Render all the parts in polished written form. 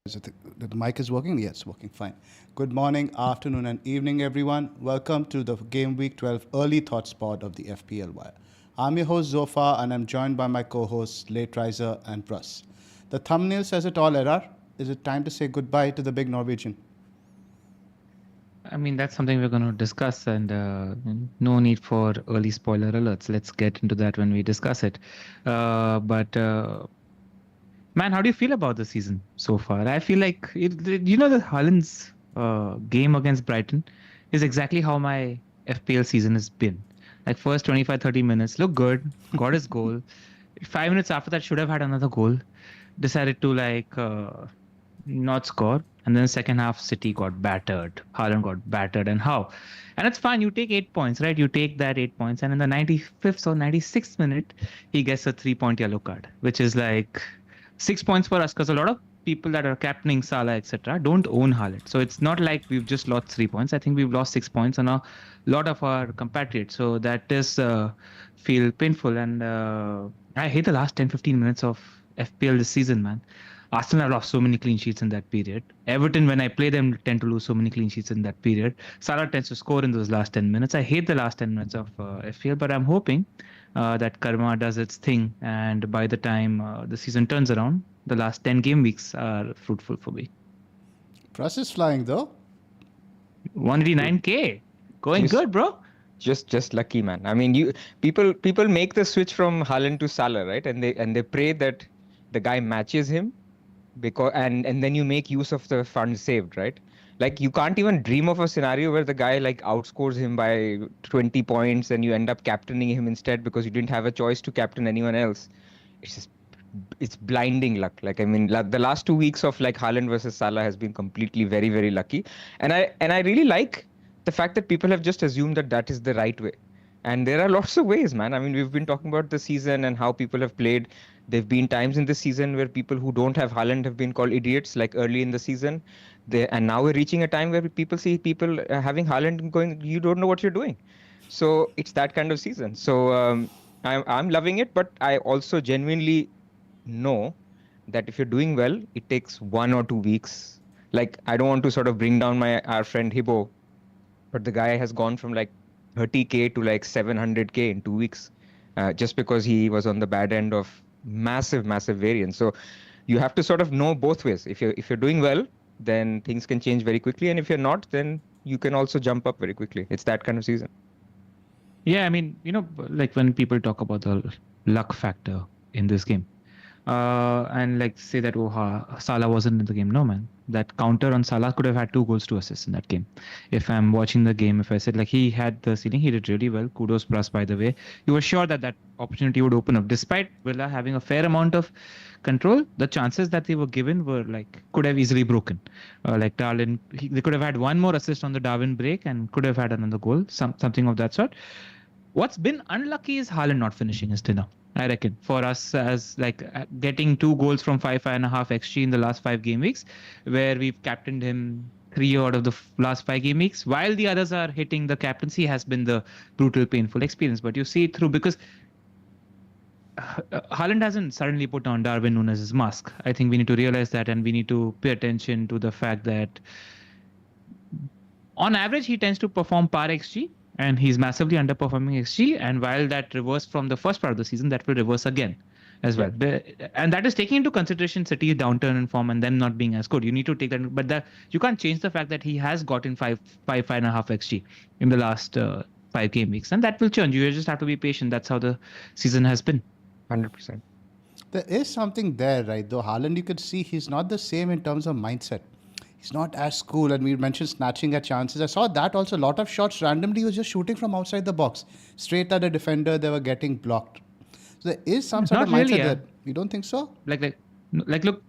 Is it the mic is working? Yes, working fine. Good morning, afternoon, and evening, everyone. Welcome to the Game Week 12 early thoughts pod of the FPL Wire. I'm your host Zofa, and I'm joined by my co-hosts Late Riser and Prus. The thumbnail says it all, Erar. Is it time to say goodbye to the big Norwegian? I mean, that's something we're going to discuss, and no need for early spoiler alerts. Let's get into that when we discuss it. But man, how do you feel about the season so far? I feel like, the Haaland's game against Brighton is exactly how my FPL season has been. Like, first 25, 30 minutes, look good, got his goal. 5 minutes after that, should have had another goal. Decided to, not score. And then second half, City got battered. Haaland got battered. And how? And it's fine. You take 8 points, right? You take that 8 points. And in the 95th or 96th minute, he gets a 3-point yellow card, which is like 6 points for us because a lot of people that are captaining Salah, etc., don't own Haaland. So it's not like we've just lost 3 points. I think we've lost 6 points on a lot of our compatriots. So that is feel painful. And I hate the last 10-15 minutes of FPL this season, man. Arsenal have lost so many clean sheets in that period. Everton, when I play them, tend to lose so many clean sheets in that period. Salah tends to score in those last 10 minutes. I hate the last 10 minutes of FPL, but I'm hoping that karma does its thing. And by the time the season turns around, the last 10 game weeks are fruitful for me. Prus is flying, though. 189K. Going Just- good, bro. Just lucky, man. I mean, people make the switch from Haaland to Salah, right? And they pray that the guy matches him, because and then you make use of the funds saved, right? Like, you can't even dream of a scenario where the guy like outscores him by 20 points and you end up captaining him instead because you didn't have a choice to captain anyone else. It's blinding luck. Like, I mean, the last 2 weeks of like Haaland versus Salah has been completely very, very lucky. And I really like the fact that people have just assumed that that is the right way. And there are lots of ways, man. I mean, we've been talking about the season and how people have played. There've been times in this season where people who don't have Haaland have been called idiots, like early in the season. And now we're reaching a time where people see people having Haaland and going, you don't know what you're doing. So it's that kind of season. So I'm loving it, but I also genuinely know that if you're doing well, it takes 1 or 2 weeks. Like, I don't want to sort of bring down our friend Hibo, but the guy has gone from like 30K to like 700K in 2 weeks, just because he was on the bad end of massive variance. So you have to sort of know both ways. If you're doing well, then things can change very quickly, and if you're not, then you can also jump up very quickly. It's that kind of season. Yeah, I mean, like when people talk about the luck factor in this game, and like say that, Salah wasn't in the game. No, man. That counter on Salah could have had 2 goals to assist in that game. If I'm watching the game, if I said like he had the ceiling, he did really well. Kudos, Pras, by the way. You were sure that opportunity would open up. Despite Villa having a fair amount of control, the chances that they were given were like could have easily broken. Like Darwin, they could have had one more assist on the Darwin break and could have had another goal, something of that sort. What's been unlucky is Haaland not finishing his dinner. I reckon for us as like getting 2 goals from 5.5 XG in the last 5 game weeks, where we've captained him 3 out of the last 5 game weeks, while the others are hitting the captaincy, has been the brutal, painful experience. But you see it through because Haaland hasn't suddenly put on Darwin Núñez's mask. I think we need to realize that, and we need to pay attention to the fact that on average he tends to perform par XG. And he's massively underperforming XG. And while that reversed from the first part of the season, that will reverse again as well. And that is taking into consideration City's downturn in form and them not being as good. You need to take that. But you can't change the fact that he has gotten 5.5 XG in the last 5 game weeks. And that will change. You just have to be patient. That's how the season has been. 100%. There is something there, right? Though Haaland, you could see he's not the same in terms of mindset. He's not as cool, and we mentioned snatching at chances. I saw that also. A lot of shots randomly, he was just shooting from outside the box, straight at the defender. They were getting blocked. So there is some sort of mindset there. You don't think so? Like look,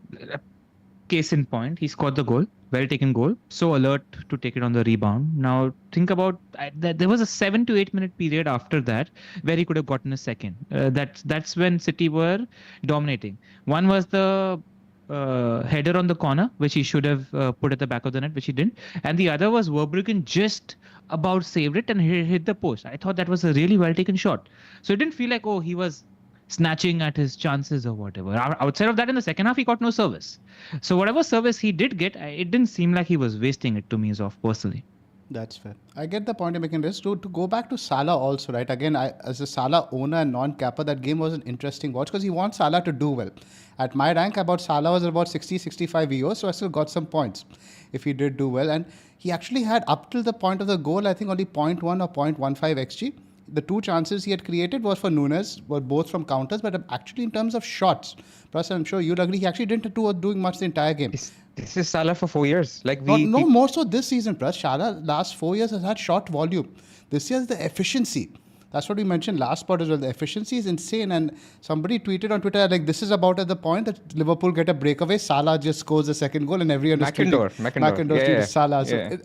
case in point, he scored the goal, well taken goal, so alert to take it on the rebound. Now think about that. There was a 7 to 8 minute period after that where he could have gotten a second. That's when City were dominating. One was the header on the corner, which he should have put at the back of the net, which he didn't. And the other was Verbruggen just about saved it and he hit the post. I thought that was a really well taken shot. So it didn't feel like, he was snatching at his chances or whatever. Outside of that, in the second half, he got no service. So whatever service he did get, it didn't seem like he was wasting it to me, Zoff, personally. That's fair. I get the point you're making. This to go back to Salah also, right? Again, as a Salah owner and non-capper, that game was an interesting watch because he wants Salah to do well. At my rank, about Salah was about 60, 65 EOs, so I still got some points if he did do well. And he actually had, up till the point of the goal, I think only 0.1 or 0.15 XG. The two chances he had created was for Nunes, were both from counters, but actually in terms of shots, plus I'm sure you'd agree, he actually didn't do doing much the entire game. This is Salah for 4 years. Like No, more so this season. Plus, Salah last 4 years has had shot volume. This year is the efficiency. That's what we mentioned last part as well. The efficiency is insane. And somebody tweeted on Twitter, like, this is about at the point that Liverpool get a breakaway. Salah just scores the second goal and everyone is tweeting Salah. So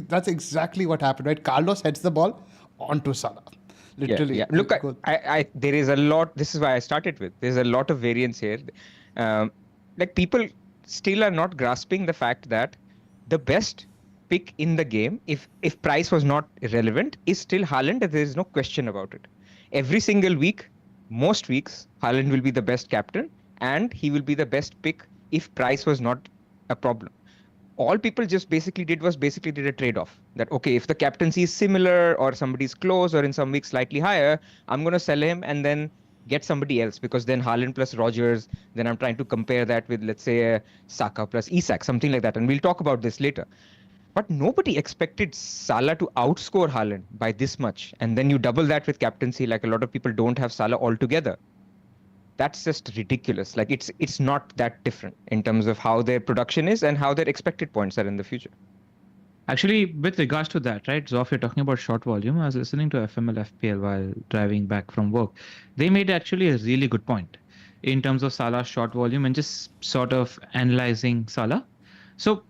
that's exactly what happened, right? Carlos heads the ball onto Salah. Literally. Yeah. Look, there is a lot. This is why I started with. There's a lot of variance here. Like people still are not grasping the fact that the best pick in the game, if price was not irrelevant, is still Haaland. There is no question about it. Every single week, most weeks, Haaland will be the best captain and he will be the best pick if price was not a problem. All people just basically did a trade-off. That, okay, if the captaincy is similar or somebody's close or in some weeks slightly higher, I'm going to sell him and then get somebody else, because then Haaland plus Rodgers, then I'm trying to compare that with, let's say, Saka plus Isak, something like that. And we'll talk about this later. But nobody expected Salah to outscore Haaland by this much. And then you double that with captaincy, like a lot of people don't have Salah altogether. That's just ridiculous. Like it's not that different in terms of how their production is and how their expected points are in the future. Actually, with regards to that, right, Zoff, you're talking about short volume. I was listening to FML FPL while driving back from work. They made actually a really good point in terms of Salah's short volume and just sort of analyzing Salah. So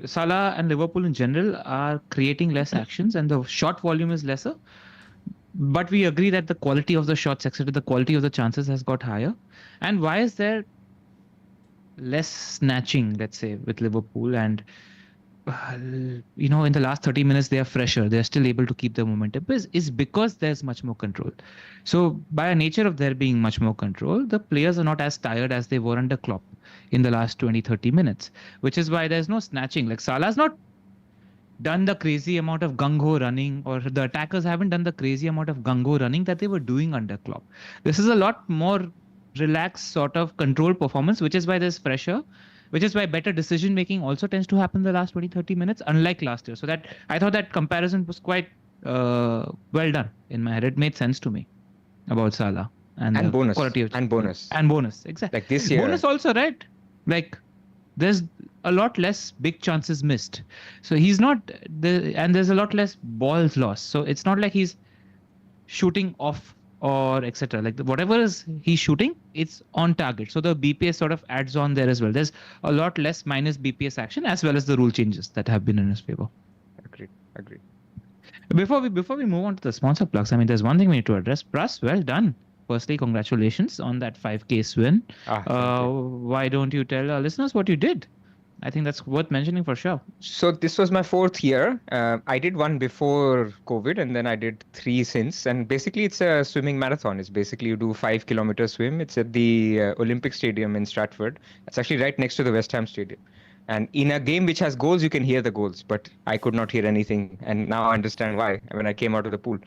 Salah and Liverpool in general are creating less actions and the short volume is lesser. But we agree that the quality of the shots, etc., the quality of the chances has got higher. And why is there less snatching, let's say, with Liverpool? And in the last 30 minutes, they are fresher. They're still able to keep the momentum. Is because there's much more control. So by nature of there being much more control, the players are not as tired as they were under Klopp in the last 20-30 minutes, which is why there's no snatching. Like Salah's not done the crazy amount of gung-ho running, or the attackers haven't done the crazy amount of gung-ho running that they were doing under Klopp. This is a lot more relaxed sort of control performance, which is why there's pressure, which is why better decision making also tends to happen in the last 20-30 minutes, unlike last year. So that I thought that comparison was quite well done in my head. It made sense to me about Salah and bonus quality of bonus exactly. Like this year, bonus also, right? Like there's a lot less big chances missed. So he's not and there's a lot less balls lost. So it's not like he's shooting off or etc. Like whatever is he's shooting, it's on target. So the BPS sort of adds on there as well. There's a lot less minus BPS action as well as the rule changes that have been in his favor. Agreed. Before we move on to the sponsor plugs, I mean, there's one thing we need to address. Pras, well done. Firstly, congratulations on that 5K win. Why don't you tell our listeners what you did? I think that's worth mentioning for sure. So this was my 4th year. I did one before COVID and then I did 3 since. And basically it's a swimming marathon. It's basically you do 5-kilometer swim. It's at the Olympic Stadium in Stratford. It's actually right next to the West Ham Stadium. And in a game which has goals, you can hear the goals, but I could not hear anything. And now I understand why when I came out of the pool.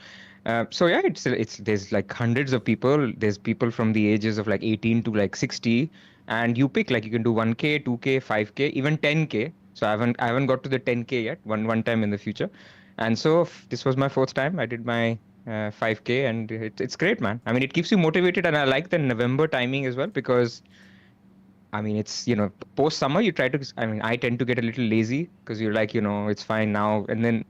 So yeah, it's there's like hundreds of people. There's people from the ages of like 18 to like 60. And you pick, like you can do 1K, 2K, 5K, even 10K. So I haven't got to the 10K yet. One time in the future. And so this was my 4th time. I did my 5K and it's great, man. I mean, it keeps you motivated, and I like the November timing as well because, I mean, it's, post summer you try to, I tend to get a little lazy because you're like, it's fine now. And then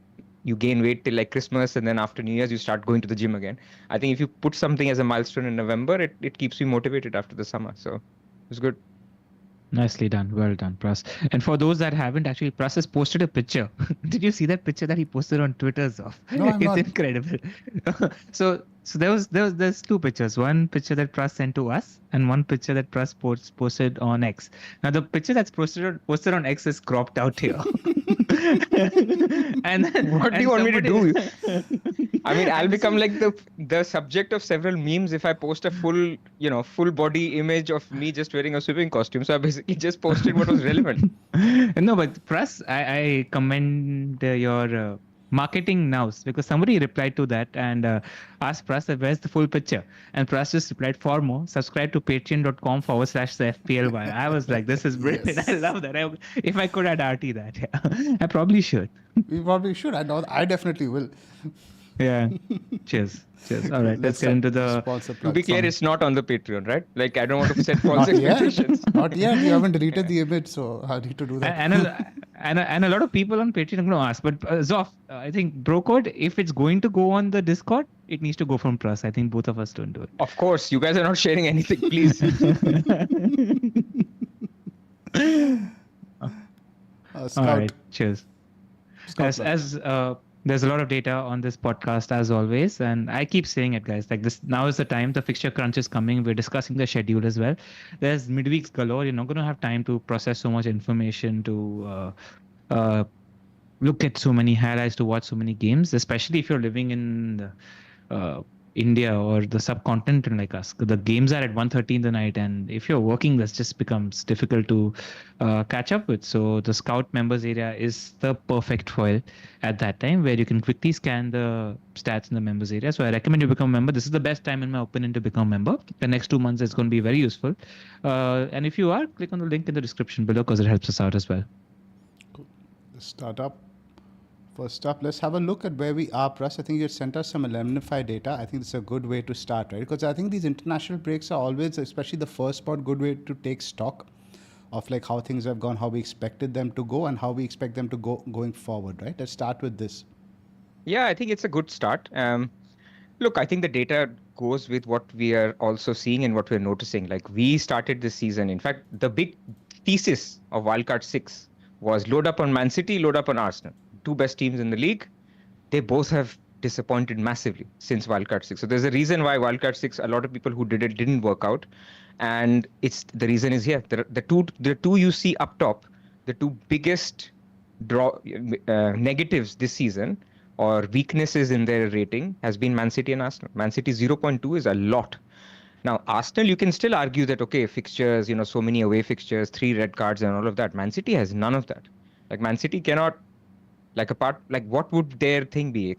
you gain weight till like Christmas, and then after New Year's you start going to the gym again. I think if you put something as a milestone in November, it keeps you motivated after the summer. So it's good. Nicely done. Well done, Pras. And for those that haven't, actually, Pras has posted a picture. Did you see that picture that he posted on Twitter, Zoff? No, I'm not. It's incredible. So So there's two pictures. One picture that Pras sent to us, and one picture that Pras posted on X. Now the picture that's posted on X is cropped out here. and What do and you want me to do? somebody- I mean, I'll and this become is- like the subject of several memes if I post a full body image of me just wearing a swimming costume. So I basically just posted what was relevant. No, but Pras, I commend your marketing nows, because somebody replied to that and asked Pras that where's the full picture, and Pras just replied, for more, subscribe to patreon.com/the FPL Wire. I was like, this is brilliant. Yes. I love that. If I could add RT that, yeah. I probably should. We probably should. I know. I definitely will. Yeah. Cheers. All right, let's get into the. sponsor To be clear, platform. it's not on the Patreon, right? Like, I don't want to set false Not yet. expectations. Not yet. You haven't deleted the image, so I need to do that. And a lot of people on Patreon are going to ask, but Zoff, I think Brocode, if it's going to go on the Discord, it needs to go from Pras. I think both of us don't do it. Of course, you guys are not sharing anything, please. Scout. All right, cheers. Scout As there's a lot of data on this podcast as always, and I keep saying it, guys. Like this, now is the time. The fixture crunch is coming. We're discussing the schedule as well. There's midweeks galore. You're not going to have time to process so much information, to look at so many highlights, to watch so many games, especially if you're living in India or the subcontinent like us. The games are at 1:30 in the night, and if you're working, that just becomes difficult to catch up with. So the Scout members area is the perfect foil at that time, where you can quickly scan the stats in the members area. So I recommend you become a member. This is the best time, in my opinion, to become a member. The next 2 months is going to be very useful. And if you are, click on the link in the description below, because it helps us out as well. Cool. Let's start up. First up, let's have a look at where we are. Plus, I think you had sent us some Lemnify data. I think it's a good way to start, right? Because I think these international breaks are always, especially the first part, good way to take stock of like how things have gone, how we expected them to go, and how we expect them to go going forward, right? Let's start with this. Yeah, I think it's a good start. Look, I think the data goes with what we are also seeing and what we're noticing. Like, we started this season. In fact, the big thesis of Wildcard 6 was load up on Man City, load up on Arsenal. Two best teams in the league. They both have disappointed massively since Wildcard 6. So there's a reason why Wildcard 6, a lot of people who did it didn't work out. And the reason is here. The two you see up top, the two biggest negatives this season, or weaknesses in their rating, has been Man City and Arsenal. Man City 0.2 is a lot. Now, Arsenal, you can still argue that, okay, fixtures, so many away fixtures, 3 red cards and all of that. Man City has none of that. Like, Man City cannot, what would their thing be?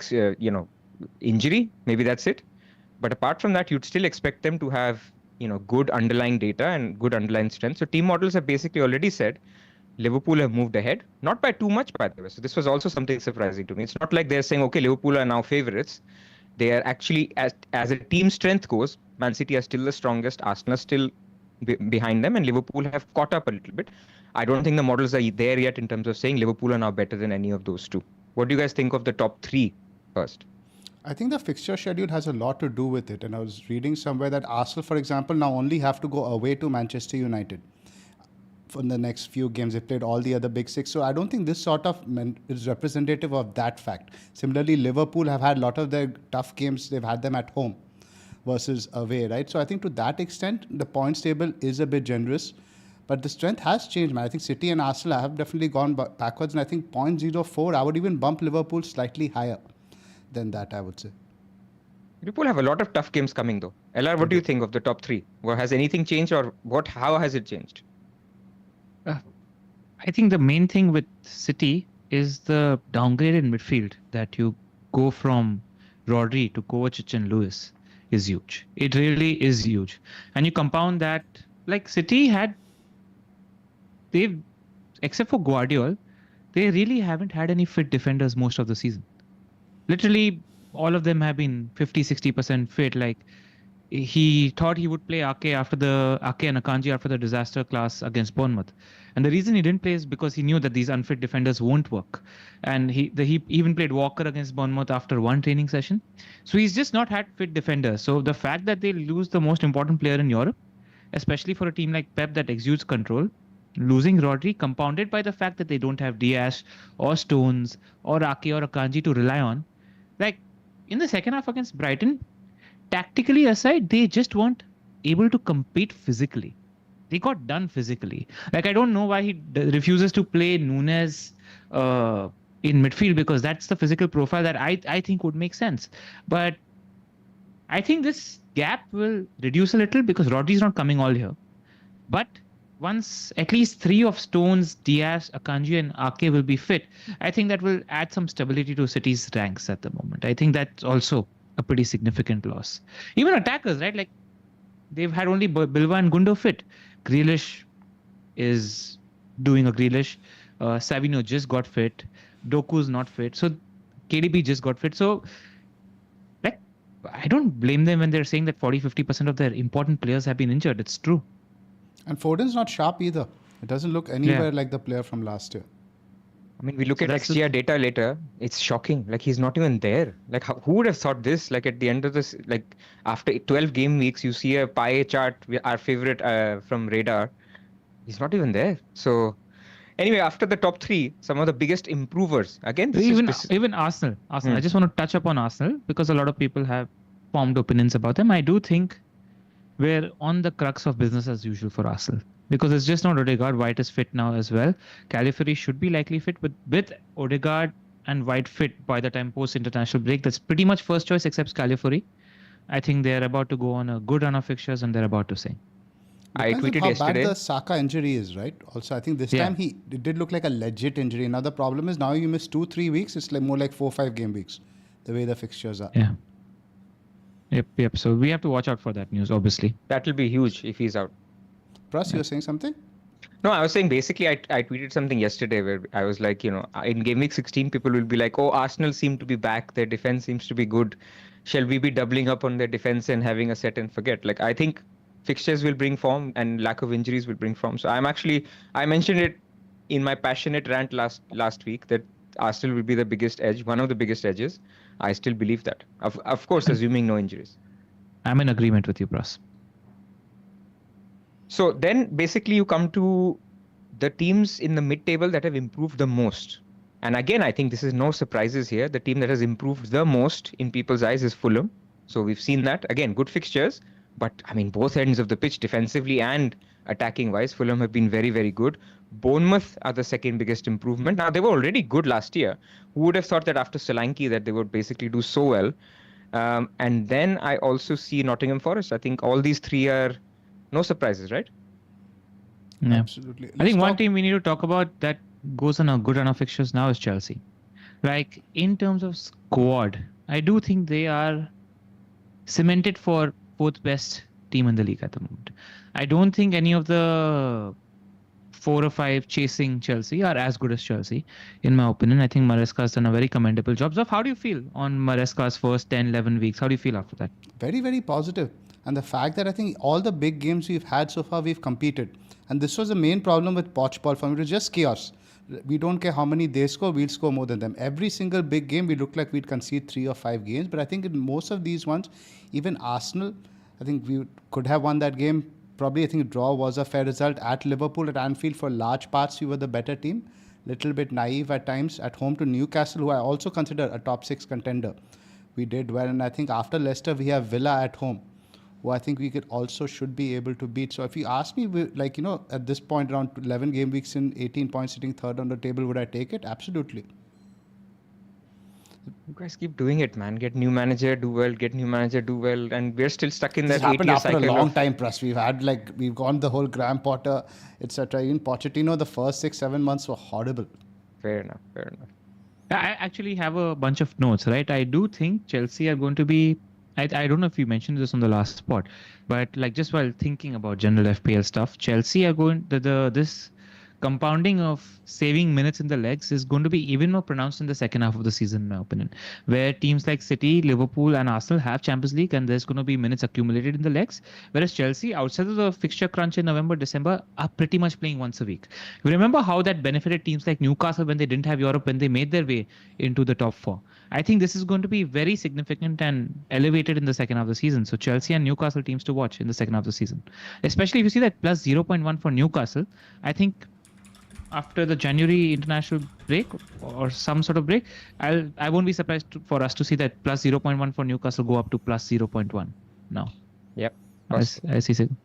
Injury? Maybe that's it. But apart from that, you'd still expect them to have, good underlying data and good underlying strength. So team models have basically already said Liverpool have moved ahead, not by too much, by the way. So this was also something surprising to me. It's not like they're saying, okay, Liverpool are now favorites. They are actually, as a team strength goes, Man City are still the strongest. Arsenal are still behind them, and Liverpool have caught up a little bit. I don't think the models are there yet in terms of saying Liverpool are now better than any of those two. What do you guys think of the top 3 first? I think the fixture schedule has a lot to do with it. And I was reading somewhere that Arsenal, for example, now only have to go away to Manchester United for the next few games. They played all the other big 6. So I don't think this sort of is representative of that fact. Similarly, Liverpool have had a lot of their tough games. They've had them at home versus away, right? So I think to that extent, the points table is a bit generous. But the strength has changed, man. I think City and Arsenal have definitely gone backwards. And I think 0.04, I would even bump Liverpool slightly higher than that, I would say. Liverpool have a lot of tough games coming, though. LR, what do you think of the top 3? Well, has anything changed, or how has it changed? I think the main thing with City is the downgraded midfield, that you go from Rodri to Kovacic and Lewis is huge. It really is huge. And you compound that, like City except for Guardiola, they really haven't had any fit defenders most of the season. Literally, all of them have been 50-60% fit. Like, he thought he would play Ake and Akanji after the disaster class against Bournemouth. And the reason he didn't play is because he knew that these unfit defenders won't work. And he even played Walker against Bournemouth after one training session. So he's just not had fit defenders. So the fact that they lose the most important player in Europe, especially for a team like Pep that exudes control, losing Rodri, compounded by the fact that they don't have Diaz or Stones or Ake or Akanji to rely on. Like, in the second half against Brighton, tactically aside, they just weren't able to compete physically. They got done physically. Like, I don't know why he refuses to play Nunes in midfield, because that's the physical profile that I think would make sense. But I think this gap will reduce a little because Rodri's not coming all here. But once at least 3 of Stones, Diaz, Akanji, and Ake will be fit, I think that will add some stability to City's ranks at the moment. I think that's also a pretty significant loss. Even attackers, right? Like, they've had only Bilva and Gundo fit. Grealish is doing a Grealish. Savino just got fit. Doku's not fit. So KDB just got fit. So, like, I don't blame them when they're saying that 40-50% of their important players have been injured. It's true. And Foden's not sharp either. It doesn't look anywhere like the player from last year. I mean, we look at XGR data later. It's shocking. Like, he's not even there. Like, who would have thought this? Like, at the end of this, like, after 12 game weeks, you see a pie chart, our favorite from Radar. He's not even there. So, anyway, after the top 3, some of the biggest improvers. Again, even Arsenal. I just want to touch upon Arsenal because a lot of people have formed opinions about them. I do think we're on the crux of business as usual for Arsenal, because it's just not Odegaard. White is fit now as well. Calafiori should be likely fit, but with Odegaard and White fit by the time post-international break, that's pretty much first choice except Calafiori. I think they're about to go on a good run of fixtures and they're about to sing. I tweeted yesterday. How bad the Saka injury is, right? Also, I think this time it did look like a legit injury. Now the problem is now you miss 2-3 weeks. It's like more like 4-5 game weeks, the way the fixtures are. Yeah. Yep. So we have to watch out for that news, obviously. That will be huge if he's out. Pras, you were saying something? No, I was saying basically I tweeted something yesterday where I was like, in Game Week 16, people will be like, oh, Arsenal seem to be back. Their defense seems to be good. Shall we be doubling up on their defense and having a set and forget? Like, I think fixtures will bring form and lack of injuries will bring form. So I mentioned it in my passionate rant last week that Arsenal will be the biggest edge, one of the biggest edges. I still believe that. Of course, assuming no injuries. I'm in agreement with you, Pras. So then basically you come to the teams in the mid-table that have improved the most. And again, I think this is no surprises here. The team that has improved the most in people's eyes is Fulham. So we've seen that. Again, good fixtures. But I mean, both ends of the pitch, defensively and attacking-wise, Fulham have been very, very good. Bournemouth are the second biggest improvement. Now, they were already good last year. Who would have thought that after Solanke that they would basically do so well? And then I also see Nottingham Forest. I think all these 3 are no surprises, right? Yeah. Absolutely. I think one team we need to talk about that goes on a good run of fixtures now is Chelsea. Like, in terms of squad, I do think they are cemented for 4th best team in the league at the moment. I don't think any of the 4 or 5 chasing Chelsea are as good as Chelsea, in my opinion. I think Maresca has done a very commendable job. So how do you feel on Maresca's first 10-11 weeks? How do you feel after that? Very, very positive. And the fact that I think all the big games we've had so far, we've competed. And this was the main problem with Pochball for me. It was just chaos. We don't care how many they score, we'll score more than them. Every single big game, we looked like we'd concede 3 or 5 games. But I think in most of these ones, even Arsenal, I think we could have won that game. Probably, I think draw was a fair result at Liverpool, at Anfield. For large parts, we were the better team. Little bit naive at times. At home to Newcastle, who I also consider a top 6 contender. We did well. And I think after Leicester, we have Villa at home, who I think we should be able to beat. So if you ask me, at this point, around 11 game weeks in, 18 points, sitting 3rd on the table, would I take it? Absolutely. You guys keep doing it, man. Get new manager, do well. Get new manager, do well. And we're still stuck in that 8-year cycle. After a long time, Pras. We've gone the whole Graham Potter, etc. Even Pochettino, the first 6-7 months were horrible. Fair enough. I actually have a bunch of notes, right? I do think Chelsea are going to be... I don't know if you mentioned this on the last spot, but like just while thinking about general FPL stuff, Chelsea are going... This compounding of saving minutes in the legs is going to be even more pronounced in the second half of the season, in my opinion, where teams like City, Liverpool and Arsenal have Champions League and there's going to be minutes accumulated in the legs, whereas Chelsea, outside of the fixture crunch in November, December, are pretty much playing once a week. You remember how that benefited teams like Newcastle when they didn't have Europe, when they made their way into the top 4. I think this is going to be very significant and elevated in the second half of the season. So Chelsea and Newcastle teams to watch in the second half of the season, especially if you see that plus 0.1 for Newcastle. I think after the January international break or some sort of break, I won't be surprised for us to see that plus 0.1 for Newcastle go up to plus 0.1 now. Yep. As he said.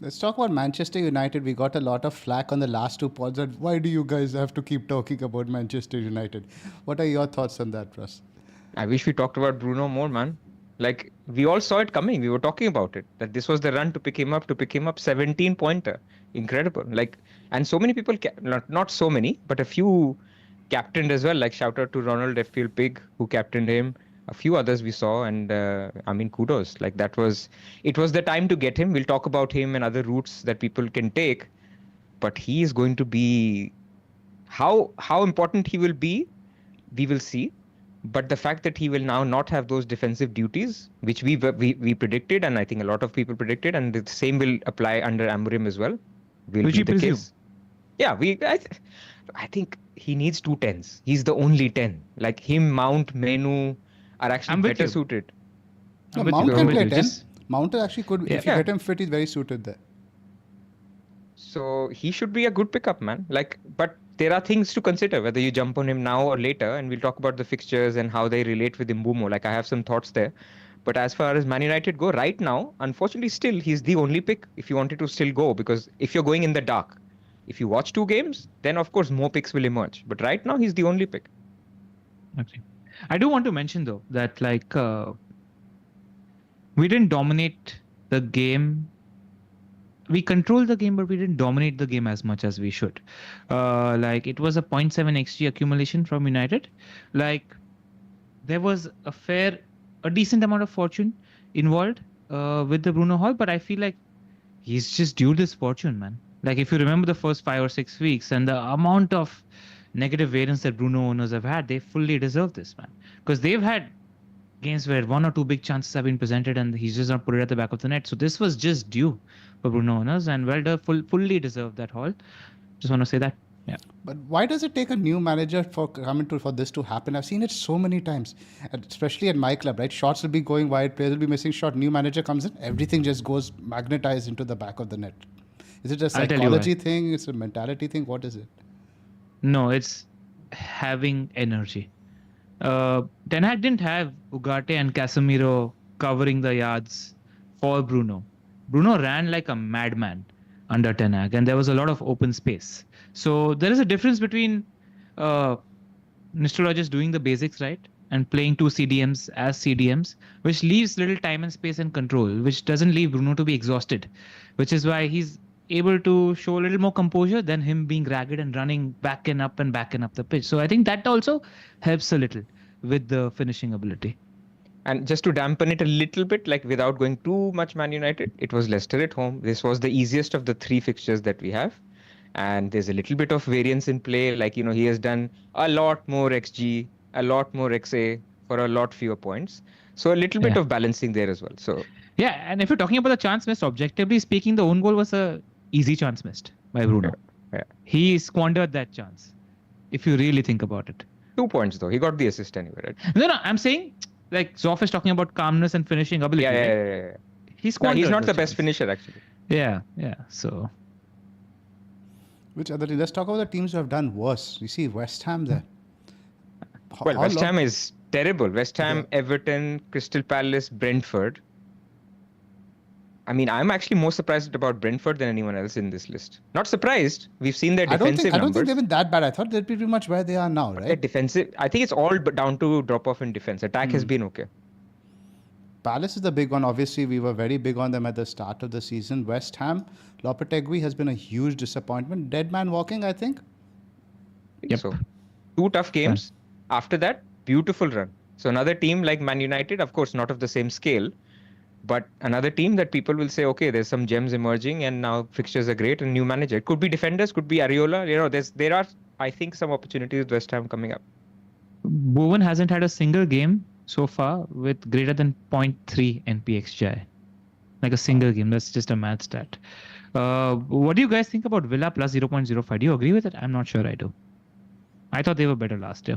Let's talk about Manchester United. We got a lot of flack on the last two pods. That why do you guys have to keep talking about Manchester United? What are your thoughts on that, Russ? I wish we talked about Bruno more, man. Like, we all saw it coming. We were talking about it. That this was the run to pick him up, 17-pointer. Incredible. Like, and so many people, not so many, but a few captained as well. Like, shout out to Ronald FPL Pig, who captained him. A few others we saw, and I mean, kudos. Like, it was the time to get him. We'll talk about him and other routes that people can take. But he is going to be, how important he will be, we will see. But the fact that he will now not have those defensive duties, which we predicted, and I think a lot of people predicted, and the same will apply under Amorim as well. Which you presume? Yeah, I think he needs 2 10s. He's the only 10. Like him, Mount, Menu are actually better suited. No, Mount can play 10. Mount actually could, if you get him fit, he's very suited there. So he should be a good pickup, man. Like, but there are things to consider whether you jump on him now or later, and we'll talk about the fixtures and how they relate with Mbeumo. Like, I have some thoughts there. But as far as Man United go right now, unfortunately, still he's the only pick if you wanted to still go, because if you're going in the dark, if you watch 2 games, then of course more picks will emerge. But right now he's the only pick. Okay. I do want to mention though that we didn't dominate the game. We controlled the game, but we didn't dominate the game as much as we should. It was a 0.7 XG accumulation from United. Like, there was a decent amount of fortune involved with the Bruno haul, but I feel like he's just due this fortune, man. Like, if you remember the first 5 or 6 weeks and the amount of negative variance that Bruno owners have had, they fully deserve this, man. Because they've had games where 1 or 2 big chances have been presented and he's just not put it at the back of the net. So this was just due for Bruno owners, and fully deserved that haul. Just want to say that. Yeah. But why does it take a new manager for this to happen? I've seen it so many times, especially at my club, right? Shots will be going wide, players will be missing shot. New manager comes in, everything just goes magnetized into the back of the net. Is it a psychology thing? It's a mentality thing? What is it? No, it's having energy. Ten Hag didn't have Ugarte and Casemiro covering the yards for Bruno. Bruno ran like a madman under Ten Hag, and there was a lot of open space. So there is a difference between Mr. Rogers doing the basics right and playing 2 CDMs as CDMs, which leaves little time and space and control, which doesn't leave Bruno to be exhausted, which is why he's able to show a little more composure than him being ragged and running back and up the pitch. So I think that also helps a little with the finishing ability. And just to dampen it a little bit, like without going too much Man United, it was Leicester at home. This was the easiest of the 3 fixtures that we have. And there's a little bit of variance in play. Like, he has done a lot more XG, a lot more XA for a lot fewer points. So a little bit of balancing there as well. So yeah, and if you're talking about the chance missed, objectively speaking, the own goal was a easy chance missed by Bruno. Yeah. He squandered that chance, if you really think about it. 2 points though. He got the assist anyway, right? No, I'm saying, like, Zoff is talking about calmness and finishing ability. Yeah. He's not the best finisher, actually. Yeah. So. Which other team? Let's talk about the teams who have done worse. You see West Ham there. Well, West Ham is terrible. West Ham, Everton, Crystal Palace, Brentford. I mean, I'm actually more surprised about Brentford than anyone else in this list. Not surprised. We've seen their defensive numbers. I don't think they've been that bad. I thought they'd be pretty much where they are now, right? Defensive. I think it's all down to drop off in defense. Attack has been okay. Palace is the big one. Obviously, we were very big on them at the start of the season. West Ham, Lopetegui has been a huge disappointment. Dead man walking, I think. Yep. So, 2 tough games. After that, beautiful run. So another team like Man United, of course, not of the same scale, but another team that people will say, okay, there's some gems emerging and now fixtures are great and new manager. It could be defenders, could be Areola. There are, I think, some opportunities with West Ham coming up. Bowen hasn't had a single game so far with greater than 0.3 NPXGI. Like a single game. That's just a math stat. What do you guys think about Villa plus 0.05? Do you agree with it? I'm not sure I do. I thought they were better last year.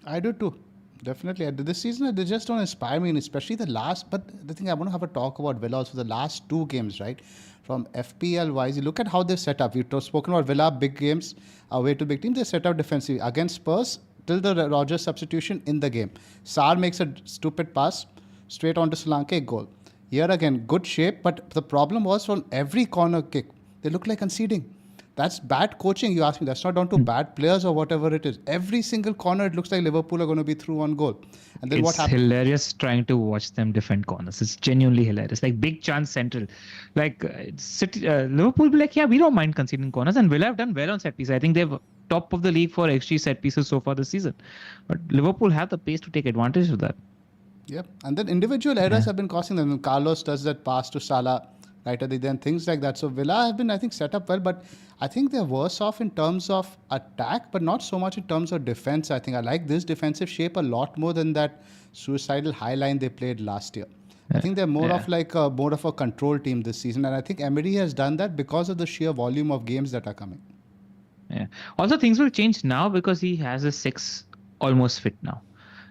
I do too. Definitely. This season, they just don't inspire me, and especially the last. But the thing I want to have a talk about Villa also, the last two games, right? From FPL wise, you look at how they've set up. We've spoken about Villa, big games, away to big teams. They set up defensively against Spurs till the Rogers substitution in the game. Sarr makes a stupid pass straight onto Solanke, goal. Here again, good shape, but the problem was from every corner kick, they look like conceding. That's bad coaching, you ask me. That's not down to bad players or whatever it is. Every single corner, it looks like Liverpool are going to be through on goal. And then what It's happens? hilarious trying to watch them defend corners. It's genuinely hilarious. Like big chance central. Like Liverpool be like, yeah, we don't mind conceding corners, and Villa have done well on set pieces. I think they're top of the league for XG set pieces so far this season. But Liverpool have the pace to take advantage of that. Yep. And then individual errors have been costing them. Carlos does that pass to Salah right at the end, things like that. So Villa have been, I think, set up well, but I think they're worse off in terms of attack, but not so much in terms of defense. I think I like this defensive shape a lot more than that suicidal high line they played last year. I think they're more of like more of a control team this season, and I think Emery has done that because of the sheer volume of games that are coming. Yeah. Also, things will change now because he has a 6 almost fit now.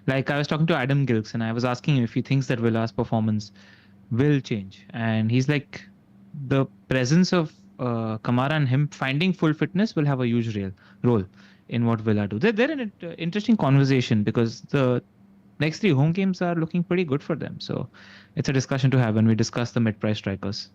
Like I was talking to Adam Gilks and I was asking him if he thinks that Villa's performance will change, and he's like, the presence of Kamara and him finding full fitness will have a huge role in what Villa do. They're in an interesting conversation because the next 3 home games are looking pretty good for them. So it's a discussion to have when we discuss the mid-price strikers.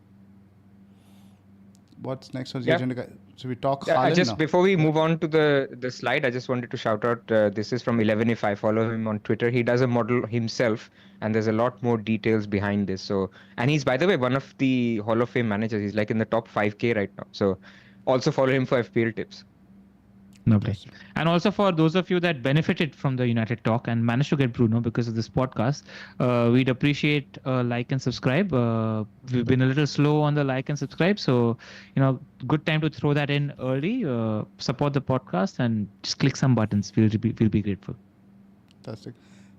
What's next on the agenda? So we talk I Haaland just now. before we move on to the slide, I just wanted to shout out. This is from 11 if I follow him on Twitter. He does a model himself, and there's a lot more details behind this. So, and he's, by the way, one of the Hall of Fame managers. He's like in the top 5K right now. So also follow him for FPL tips. Lovely. And also for those of you that benefited from the United talk and managed to get Bruno because of this podcast, we'd appreciate a like and subscribe. We've been a little slow on the like and subscribe, so good time to throw that in early. Support the podcast and just click some buttons. We'll be grateful. Fantastic.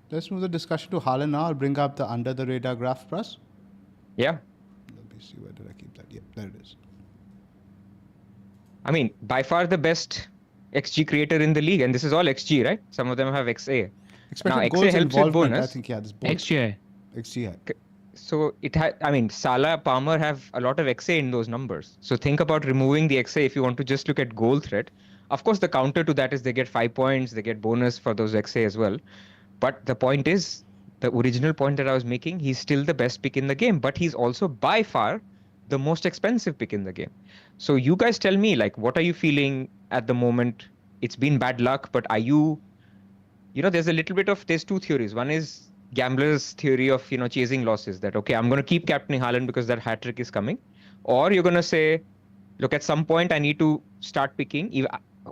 Let's move the discussion to Haaland now. I'll bring up the under the radar graph for us. Yeah. Let me see, where did I keep that? Yeah, there it is. I mean, by far the best XG creator in the league, and this is all XG, right? Some of them have XA. Expected now, goals XA helps with involvement, bonus. I think, yeah, this bonus. XGI. XGI. So Salah, Palmer have a lot of XA in those numbers. So think about removing the XA if you want to just look at goal threat. Of course, the counter to that is they get 5 points, they get bonus for those XA as well. But the point is, the original point that I was making, he's still the best pick in the game, but he's also by far the most expensive pick in the game. So you guys tell me, like, what are you feeling at the moment? It's been bad luck, but are you, there's a little bit of, there's 2 theories. One is gambler's theory of, chasing losses, that, okay, I'm going to keep captaining Haaland because that hat trick is coming. Or you're going to say, look, at some point I need to start picking.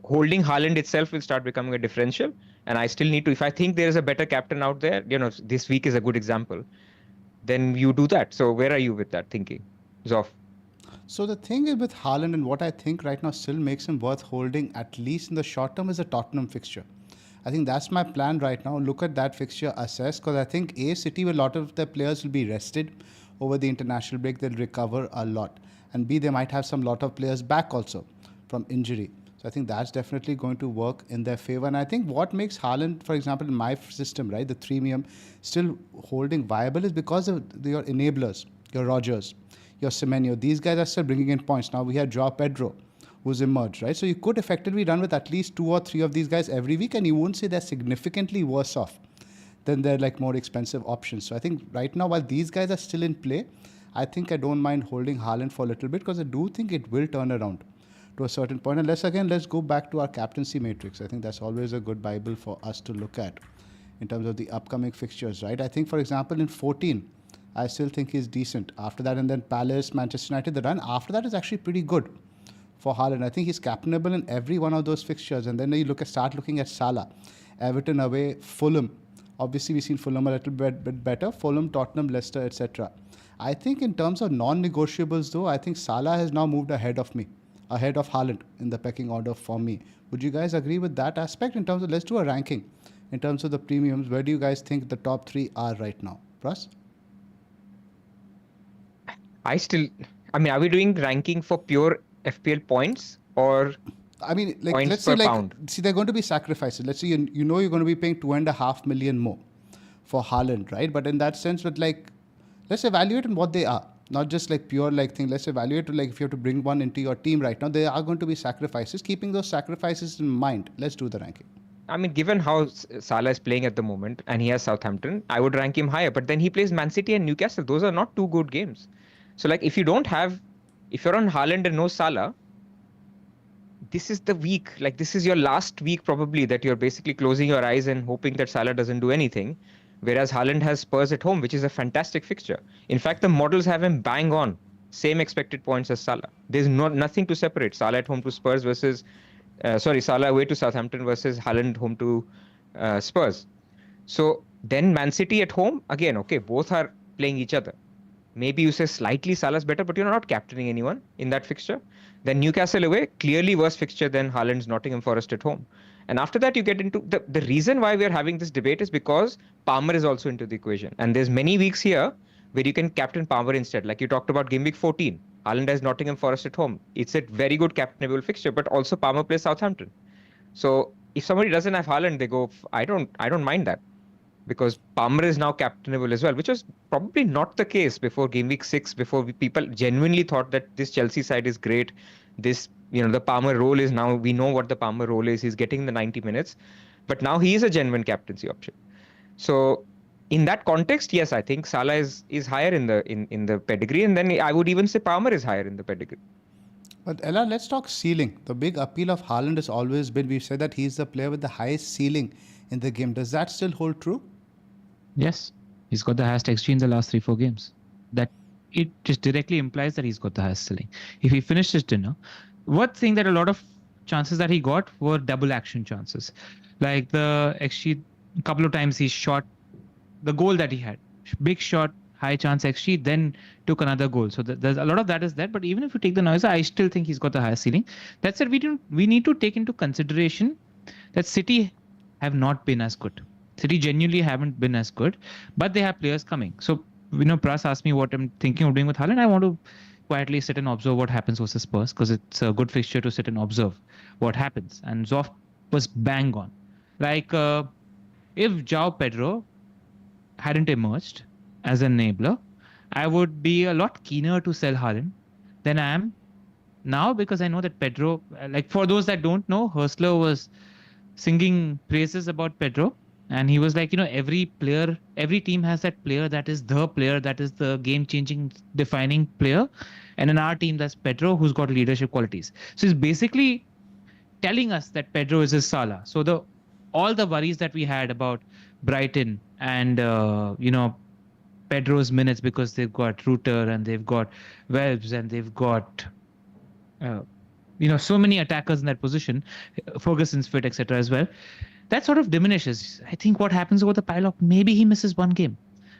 Holding Haaland itself will start becoming a differential. And I still need to, if I think there is a better captain out there, this week is a good example, then you do that. So where are you with that thinking? Zoff. So the thing is with Haaland, and what I think right now still makes him worth holding, at least in the short term, is a Tottenham fixture. I think that's my plan right now. Look at that fixture, assess, because I think City, a lot of their players will be rested over the international break. They'll recover a lot. And B, they might have some lot of players back also from injury. So I think that's definitely going to work in their favor. And I think what makes Haaland, for example, in my system, right, the premium, still holding viable is because of your enablers, your Rogers, your Semenyo. These guys are still bringing in points. Now we have Joao Pedro, who's emerged, right? So you could effectively run with at least 2 or 3 of these guys every week, and you won't say they're significantly worse off than their like more expensive options. So I think right now, while these guys are still in play, I think I don't mind holding Haaland for a little bit because I do think it will turn around to a certain point. And let's go back to our captaincy matrix. I think that's always a good Bible for us to look at in terms of the upcoming fixtures, right? I think, for example, in 14, I still think he's decent. After that, and then Palace, Manchester United, the run after that is actually pretty good for Haaland. I think he's captainable in every one of those fixtures. And then you start looking at Salah, Everton away, Fulham. Obviously, we've seen Fulham a little bit better. Fulham, Tottenham, Leicester, etc. I think in terms of non-negotiables, though, I think Salah has now moved ahead of Haaland in the pecking order for me. Would you guys agree with that aspect in terms of, let's do a ranking in terms of the premiums? Where do you guys think the top 3 are right now? Pras? are we doing ranking for pure FPL points or I mean, like, Points let's say, per like, pound. see, they're going to be sacrifices. Let's say you know you're going to be paying 2.5 million more for Haaland, right? But in that sense, but like, let's evaluate on what they are, not just like pure like thing. Let's evaluate like if you have to bring one into your team right now, there are going to be sacrifices. Keeping those sacrifices in mind, let's do the ranking. I mean, given how Salah is playing at the moment and he has Southampton, I would rank him higher. But then he plays Man City and Newcastle. Those are not two good games. So, like, if you're on Haaland and no Salah, this is the week. Like, this is your last week probably that you're basically closing your eyes and hoping that Salah doesn't do anything. Whereas Haaland has Spurs at home, which is a fantastic fixture. In fact, the models have him bang on. Same expected points as Salah. There's nothing to separate Salah at home to Spurs versus Salah away to Southampton versus Haaland home to Spurs. So then Man City at home, again, okay, both are playing each other. Maybe you say slightly Salah's better, but you're not captaining anyone in that fixture. Then Newcastle away, clearly worse fixture than Haaland's Nottingham Forest at home. And after that, you get into the reason why we're having this debate is because Palmer is also into the equation. And there's many weeks here where you can captain Palmer instead. Like you talked about Game Week 14. Haaland has Nottingham Forest at home. It's a very good captainable fixture, but also Palmer plays Southampton. So if somebody doesn't have Haaland, they go, I don't mind that. Because Palmer is now captainable as well, which was probably not the case before Game Week 6, before people genuinely thought that this Chelsea side is great. This, the Palmer role is now, we know what the Palmer role is. He's getting the 90 minutes. But now he is a genuine captaincy option. So in that context, yes, I think Salah is higher in the pedigree. And then I would even say Palmer is higher in the pedigree. But Ella, let's talk ceiling. The big appeal of Haaland has always been, we've said that he's the player with the highest ceiling in the game. Does that still hold true? Yes, he's got the highest XG in the last 3-4 games. That it just directly implies that he's got the highest ceiling. If he finished his dinner, one thing that a lot of chances that he got were double action chances. Like the XG, a couple of times he shot the goal that he had, big shot, high chance XG, then took another goal. So there's a lot of that is there. But even if you take the noise, I still think he's got the highest ceiling. That said, we need to take into consideration that City have not been as good. City genuinely haven't been as good, but they have players coming. So, Pras asked me what I'm thinking of doing with Haaland. I want to quietly sit and observe what happens versus Spurs because it's a good fixture to sit and observe what happens. And Zoff was bang on. Like, if João Pedro hadn't emerged as an enabler, I would be a lot keener to sell Haaland than I am now because I know that Pedro, like for those that don't know, Hurstler was singing praises about Pedro. And he was like, every team has that player that is the game-changing, defining player. And in our team, that's Pedro, who's got leadership qualities. So he's basically telling us that Pedro is his Salah. So all the worries that we had about Brighton and, Pedro's minutes because they've got Reuter and they've got Welbs and they've got, so many attackers in that position, Ferguson's fit, etc. as well. That sort of diminishes. I think what happens over the pile-up, maybe he misses one game.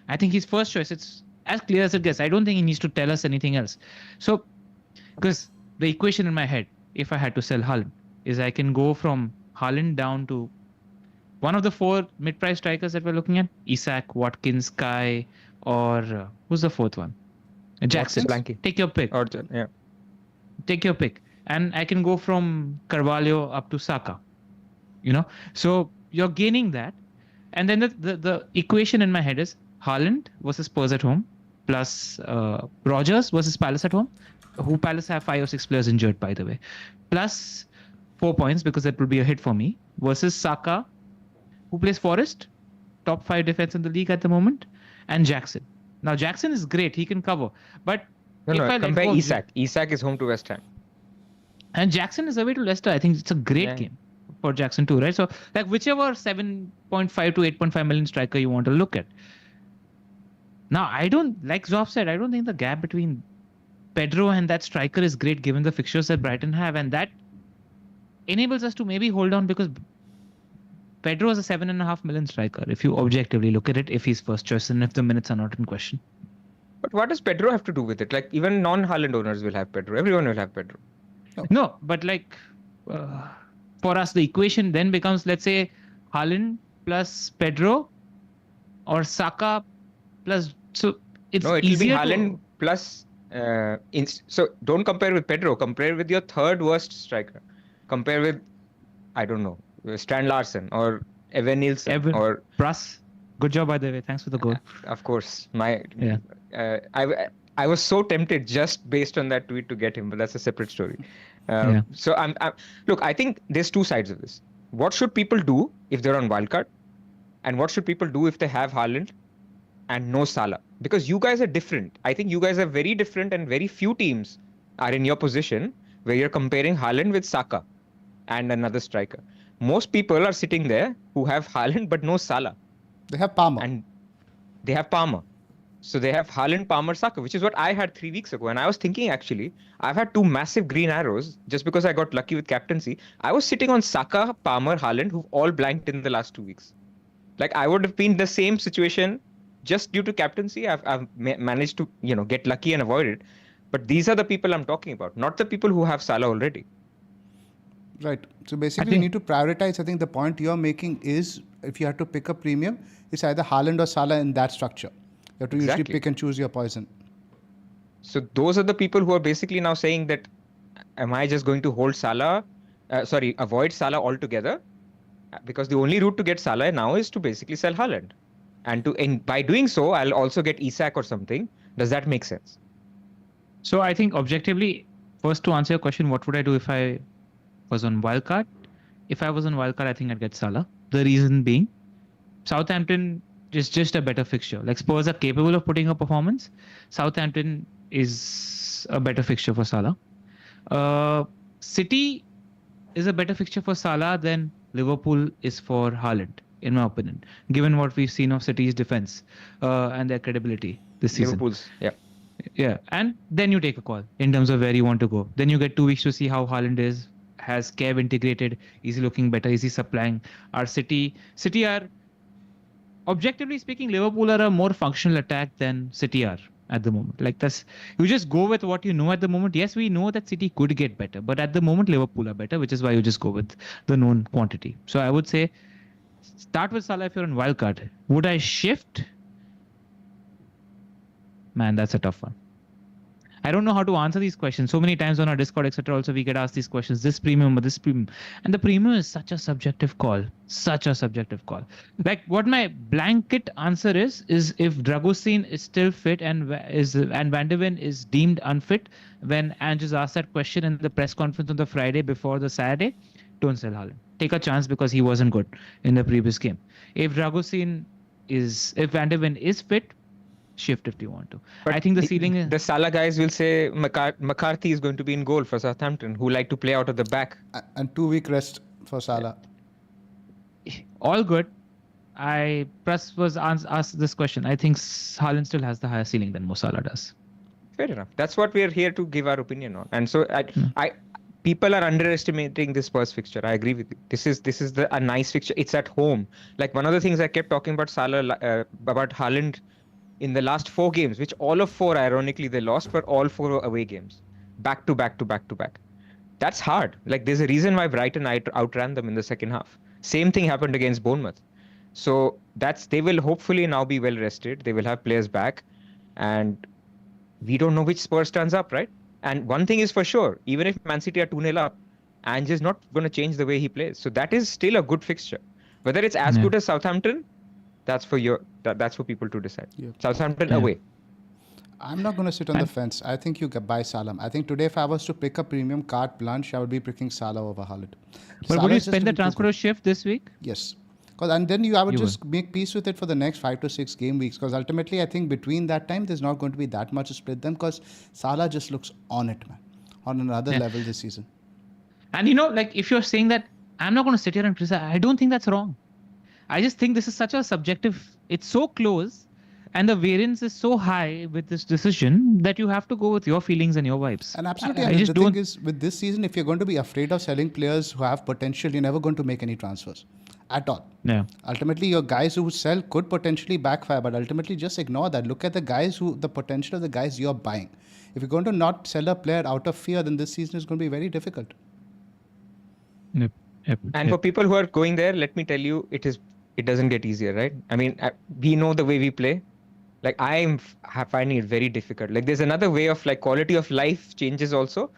I think his first choice, it's as clear as it gets. I don't think he needs to tell us anything else. So, because the equation in my head, if I had to sell Haaland, is I can go from Haaland down to one of the 4 mid-price strikers that we're looking at, Isak, Watkins, Kai, or who's the 4th one? Jackson. Take your pick. Take your pick. And I can go from Carvalho up to Saka. So you're gaining that. And then the equation in my head is Haaland versus Spurs at home plus Rodgers versus Palace at home, who Palace have 5 or 6 players injured, by the way, plus 4 points because that will be a hit for me, versus Saka, who plays Forest, top 5 defense in the league at the moment, and Jackson. Now, Jackson is great. He can cover. But compare Isak. Isak is home to West Ham. And Jackson is away to Leicester. I think it's a great game for Jackson too, right? So like whichever 7.5 to 8.5 million striker you want to look at. Now, I don't, like Zoff said, I don't think the gap between Pedro and that striker is great given the fixtures that Brighton have. And that enables us to maybe hold on because Pedro is a 7.5 million striker if you objectively look at it, if he's first choice and if the minutes are not in question. But what does Pedro have to do with it? Like even non-Haaland owners will have Pedro. Everyone will have Pedro. No, but like for us, the equation then becomes, let's say, Haaland plus Pedro or Saka plus. So it's it will be easier Haaland plus. So don't compare with Pedro. Compare with your third worst striker. Compare with, I don't know, Strand Larsen or Evan Nielsen or Pras. Good job, by the way. Thanks for the goal. of course, Yeah. I was so tempted just based on that tweet to get him, but that's a separate story. Yeah. So look, I think there's two sides of this. What should people do if they're on wildcard, and what should people do if they have Haaland and no Salah? Because you guys are different. I think you guys are very different, and very few teams are in your position where you're comparing Haaland with Saka and another striker. Most people are sitting there who have Haaland but no Salah. They have Palmer. And they have Palmer. So they have Haaland, Palmer, Saka, which is what I had 3 weeks ago. And I was thinking, actually, I've had 2 massive green arrows just because I got lucky with captaincy. I was sitting on Saka, Palmer, Haaland, who've all blanked in the last 2 weeks. Like, I would have been the same situation just due to captaincy. I've managed to, get lucky and avoid it. But these are the people I'm talking about, not the people who have Salah already. Right. So basically, you need to prioritize. I think the point you're making is, if you have to pick a premium, it's either Haaland or Salah in that structure. You have to usually pick and choose your poison. So those are the people who are basically now saying that, am I just going to hold avoid Salah altogether? Because the only route to get Salah now is to basically sell Haaland. And by doing so, I'll also get Isak or something. Does that make sense? So I think objectively, first to answer your question, what would I do if I was on wildcard? If I was on wildcard, I think I'd get Salah. The reason being, Southampton is just a better fixture. Like, Spurs are capable of putting a performance. Southampton is a better fixture for Salah. City is a better fixture for Salah than Liverpool is for Haaland, in my opinion, given what we've seen of City's defense and their credibility this season. Liverpool's, yeah. Yeah, and then you take a call in terms of where you want to go. Then you get 2 weeks to see how Haaland is. Has Kev integrated? Is he looking better? Is he supplying? Our City are, objectively speaking, Liverpool are a more functional attack than City are at the moment. Like, you just go with what you know at the moment. Yes, we know that City could get better, but at the moment Liverpool are better, which is why you just go with the known quantity. So I would say start with Salah if you're on wildcard. Would I shift? Man, that's a tough one. I don't know how to answer these questions. So many times on our Discord, etc. also we get asked these questions, this premium or this premium. And the premium is such a subjective call. Like, what my blanket answer is if Dragusin is still fit and Van de Ven is deemed unfit, when Ange is asked that question in the press conference on the Friday before the Saturday, don't sell Haaland. Take a chance because he wasn't good in the previous game. If Van de Ven is fit, shift if you want to. But I think the ceiling is... The Salah guys will say McCarthy is going to be in goal for Southampton, who like to play out of the back. And 2-week rest for Salah. All good. Press was asked this question. I think Haaland still has the higher ceiling than Mo Salah does. Fair enough. That's what we're here to give our opinion on. And so people are underestimating this Spurs fixture. I agree with you. This is a nice fixture. It's at home. Like, one of the things I kept talking about about Haaland in the last 4 games, which all of 4, ironically, they lost, but all 4 away games. Back to back to back to back. That's hard. Like, there's a reason why Brighton outran them in the second half. Same thing happened against Bournemouth. So they will hopefully now be well rested. They will have players back. And we don't know which Spurs turns up, right? And one thing is for sure, even if Man City are 2-0 up, Ange is not going to change the way he plays. So that is still a good fixture. Whether it's as good as Southampton, that's for people to decide. Yeah. Southampton away. I'm not going to sit on the fence. I think you buy Salah. I think today, if I was to pick a premium carte blanche, I would be picking Salah over Haaland. But would you spend the transfer shift this week? Yes. And then I would just make peace with it for the next 5 to 6 game weeks. Because ultimately, I think between that time, there's not going to be that much to split them. Because Salah just looks on it, man. On another level this season. And if you're saying that, I'm not going to sit here and criticize. I don't think that's wrong. I just think this is such a subjective, it's so close and the variance is so high with this decision that you have to go with your feelings and your vibes. And absolutely, the thing is, with this season, if you're going to be afraid of selling players who have potential, you're never going to make any transfers at all. Yeah. Ultimately, your guys who sell could potentially backfire, but ultimately just ignore that. Look at the potential of the guys you're buying. If you're going to not sell a player out of fear, then this season is going to be very difficult. Yep. And for people who are going there, let me tell you, it doesn't get easier, right? I mean, we know the way we play. Like, I'm finding it very difficult. Like, there's another way of, like, quality of life changes also.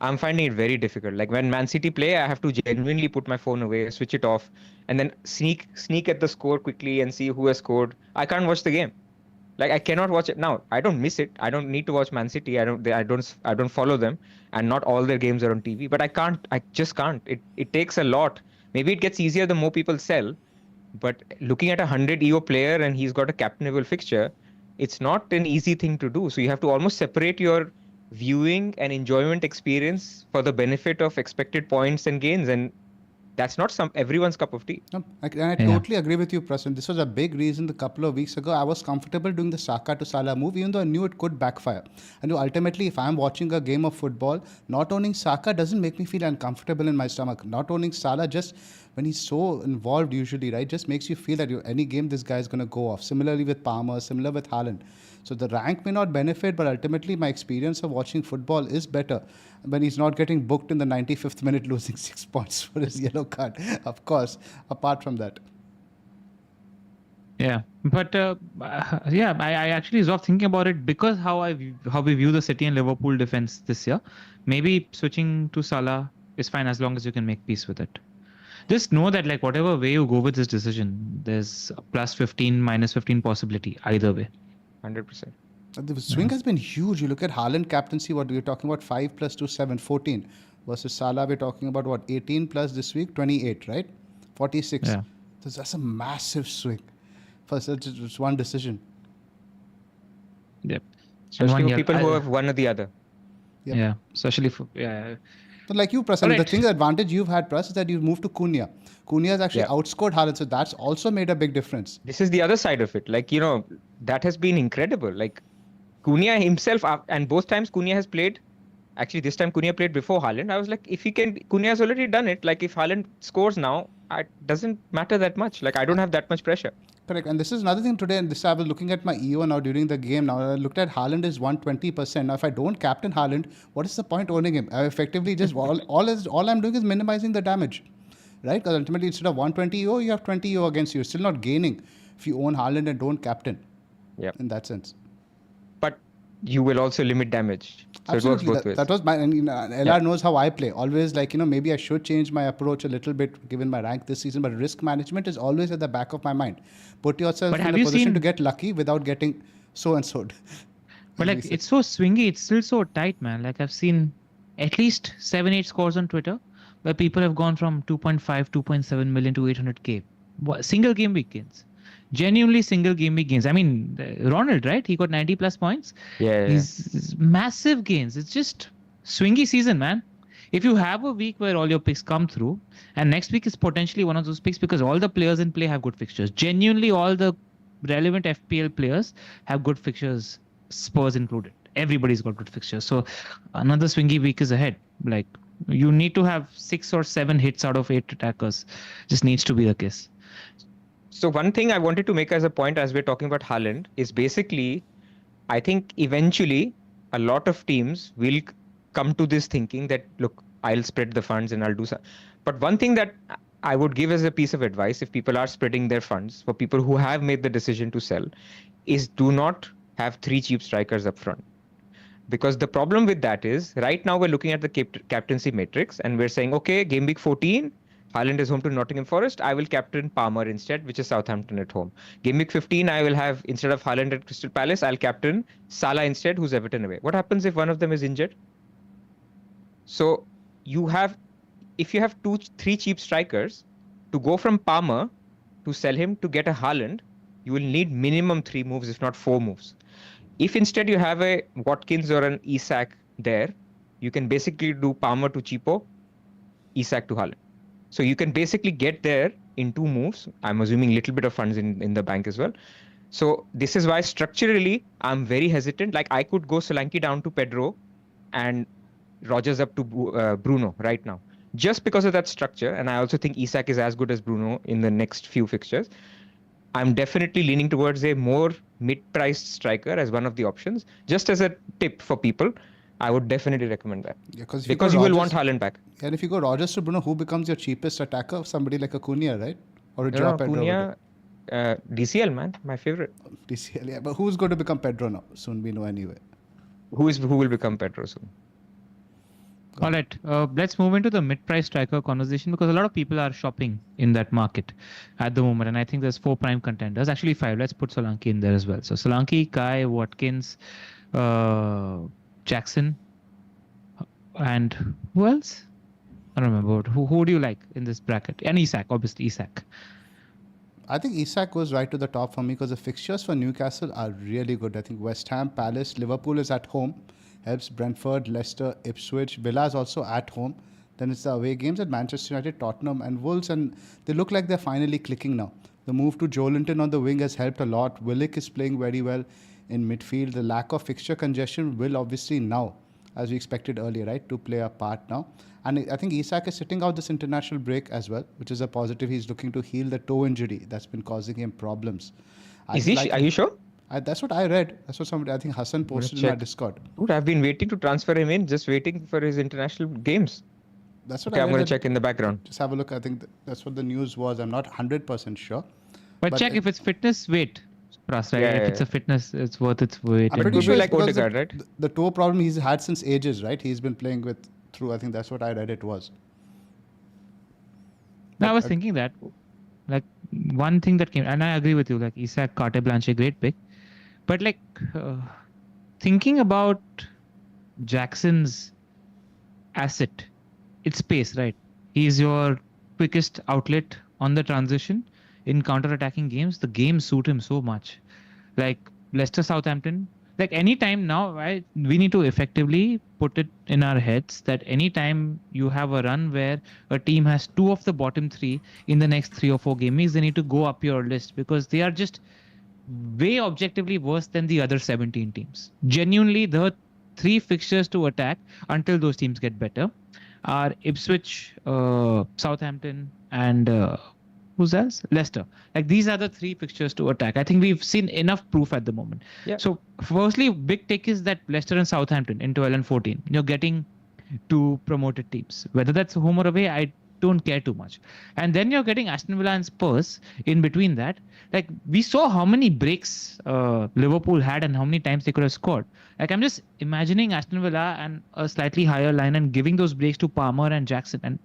I'm finding it very difficult. Like when Man City play, I have to genuinely put my phone away, switch it off, and then sneak at the score quickly and see who has scored. I can't watch the game. Like I cannot watch it now. I don't miss it. I don't need to watch Man City. I don't follow them, and not all their games are on TV. But I can't. I just can't. It takes a lot. Maybe it gets easier the more people sell. But looking at a 100 EO player and he's got a captainable fixture, it's not an easy thing to do. So you have to almost separate your viewing and enjoyment experience for the benefit of expected points and gains, and that's not everyone's cup of tea. No, and I totally agree with you, Prasan. This was a big reason a couple of weeks ago I was comfortable doing the Saka to Salah move, even though I knew it could backfire. And ultimately, if I'm watching a game of football, not owning Saka doesn't make me feel uncomfortable in my stomach. Not owning Salah, just when he's so involved usually, right, just makes you feel that any game this guy is going to go off. Similarly with Palmer, similar with Haaland. So the rank may not benefit, but ultimately my experience of watching football is better when he's not getting booked in the 95th minute losing 6 points for his yellow card. Of course, apart from that. Yeah, but I actually stopped thinking about it because how we view the City and Liverpool defense this year. Maybe switching to Salah is fine as long as you can make peace with it. Just know that like whatever way you go with this decision, there's a plus 15, minus 15 possibility either way. 100%. The swing has been huge. You look at Haaland captaincy, what we're talking about 5 plus 2, 7, 14. Versus Salah, we're talking about what, 18 plus this week, 28, right? 46. Yeah. So that's a massive swing for such just one decision. Yep. Especially for people who have one or the other. Yep. Yeah, especially for But like you, Prasan, the advantage you've had, Pras, is that you've moved to Cunha. Cunha has actually outscored Haaland, so that's also made a big difference. This is the other side of it. Like, that has been incredible. Like, Cunha himself, and both times Cunha has played, actually this time Cunha played before Haaland. I was like, if he can, Cunha has already done it. Like, if Haaland scores now, it doesn't matter that much. Like, I don't have that much pressure. Correct. And this is another thing today, and this I was looking at my EO now during the game. Now I looked at Haaland is 120%. Now if I don't captain Haaland, what is the point owning him? I effectively just all I'm doing is minimizing the damage, right? Because ultimately instead of 120 EO, you have 20 EO against you. You're still not gaining if you own Haaland and don't captain. Yeah. In that sense. But you will also limit damage. So Absolutely. It works both ways. That was my, and LR knows how I play. Always like, maybe I should change my approach a little bit given my rank this season, but risk management is always at the back of my mind. Put yourself in a position to get lucky without getting so and so. But like, it's so swingy. It's still so tight, man. Like I've seen at least 7-8 scores on Twitter where people have gone from 2.5, 2.7 million to 800K. Single game week gains. Genuinely single game week gains. I mean, Ronald, right? He got 90 plus points. Yeah. He's massive gains. It's just swingy season, man. If you have a week where all your picks come through, and next week is potentially one of those picks because all the players in play have good fixtures. Genuinely, all the relevant FPL players have good fixtures, Spurs included. Everybody's got good fixtures. So another swingy week is ahead. Like you need to have 6 or 7 hits out of 8 attackers. Just needs to be the case. So one thing I wanted to make as a point as we're talking about Haaland is basically, I think eventually a lot of teams will come to this thinking that, look, I'll spread the funds and I'll do so. But one thing that I would give as a piece of advice if people are spreading their funds, for people who have made the decision to sell, is do not have 3 cheap strikers up front. Because the problem with that is right now we're looking at the captaincy matrix and we're saying, okay, game week 14, Haaland is home to Nottingham Forest. I will captain Palmer instead, which is Southampton at home. Game week 15, I will have, instead of Haaland at Crystal Palace, I'll captain Salah instead, who's Everton away. What happens if one of them is injured? So if you have 3 cheap strikers, to go from Palmer to sell him to get a Haaland, you will need minimum 3 moves, if not 4 moves. If instead you have a Watkins or an Isak there, you can basically do Palmer to Cheapo, Isak to Haaland. So you can basically get there in 2 moves. I'm assuming a little bit of funds in the bank as well. So this is why structurally I'm very hesitant. Like I could go Solanke down to Pedro and Rodgers up to Bruno right now, just because of that structure. And I also think Isak is as good as Bruno in the next few fixtures. I'm definitely leaning towards a more mid-priced striker as one of the options. Just as a tip for people, I would definitely recommend that. Yeah, because you will want Haaland back. And if you go Rodgers to Bruno, who becomes your cheapest attacker? Somebody like a Cunha, right? Or a Joao Pedro? Cunha, DCL, man, my favorite. DCL, yeah. But who's going to become Pedro now? Soon we know anyway. Who will become Pedro soon? All right, let's move into the mid-price striker conversation because a lot of people are shopping in that market at the moment, and I think there's 4 prime contenders. Actually, 5. Let's put Solanke in there as well. So Solanke, Kai, Watkins, Jackson, and who else? I don't remember. Who do you like in this bracket? And Isak, obviously Isak. I think Isak goes right to the top for me because the fixtures for Newcastle are really good. I think West Ham, Palace, Liverpool is at home. Helps Brentford, Leicester, Ipswich. Villa is also at home. Then it's the away games at Manchester United, Tottenham and Wolves. And they look like they're finally clicking now. The move to Joelinton on the wing has helped a lot. Willock is playing very well in midfield. The lack of fixture congestion will obviously now, as we expected earlier, right, to play a part now. And I think Isak is sitting out this international break as well, which is a positive. He's looking to heal the toe injury that's been causing him problems. Are you sure? That's what I read. That's what somebody, I think Hassan posted in our Discord. Dude, I've been waiting to transfer him in, just waiting for his international games. That's what Okay, I'm read. going to check in the background. Just have a look. I think that's what the news was. I'm not 100% sure. But check if it's fitness weight. Pras, right? If it's a fitness, it's worth its weight. I'm It pretty could sure be it's like because Odegaard, right? the toe problem he's had since ages, right? He's been playing through. I think that's what I read it was. No, I was thinking that, like, one thing that came, and I agree with you, like Isak, Carte Blanche, great pick. But like, thinking about Jackson's asset, it's pace, right? He's your quickest outlet on the transition in counter-attacking games. The games suit him so much. Like Leicester, Southampton, like anytime now, right? We need to effectively put it in our heads that anytime you have a run where a team has 2 of the bottom 3 in the next 3 or 4 game weeks, they need to go up your list because they are just way objectively worse than the other 17 teams. Genuinely, the 3 fixtures to attack until those teams get better are Ipswich, Southampton, and who's else? Leicester. Like these are the 3 fixtures to attack. I think we've seen enough proof at the moment. Yeah. So firstly, big take is that Leicester and Southampton in 12 and 14. You're getting 2 promoted teams. Whether that's home or away, I don't care too much. And then you're getting Aston Villa and Spurs in between that. Like we saw how many breaks Liverpool had and how many times they could have scored. Like I'm just imagining Aston Villa and a slightly higher line and giving those breaks to Palmer and Jackson. And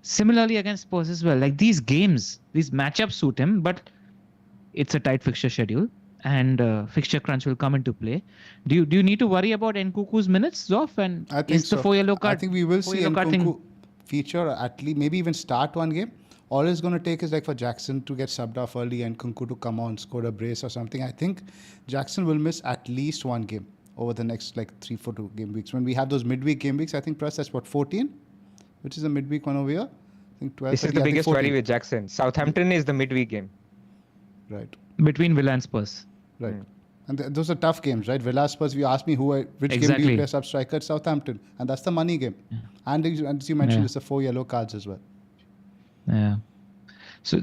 similarly against Spurs as well. Like these games, these matchups suit him, but it's a tight fixture schedule and fixture crunch will come into play. Do you need to worry about Nkunku's minutes, Zoff? And I think is the so. 4 yellow card? I think we will see yellow card thing- Nkunku feature at least, maybe even start one game. All it's going to take is like for Jackson to get subbed off early and Nkunku to come on, score a brace or something. I think Jackson will miss at least one game over the next like 3-4 game weeks. When we have those midweek game weeks, I think plus that's what, 14? Which is a midweek one over here? I think 12. This is the biggest worry with Jackson. Southampton is the midweek game. Right. between Villa and Spurs. Right. And those are tough games, right? Villa, Spurs, if you ask me which game do Exactly. you play sub-striker, Southampton. And that's the money game. Yeah. And as you mentioned, Yeah. it's the 4 yellow cards as well. Yeah. So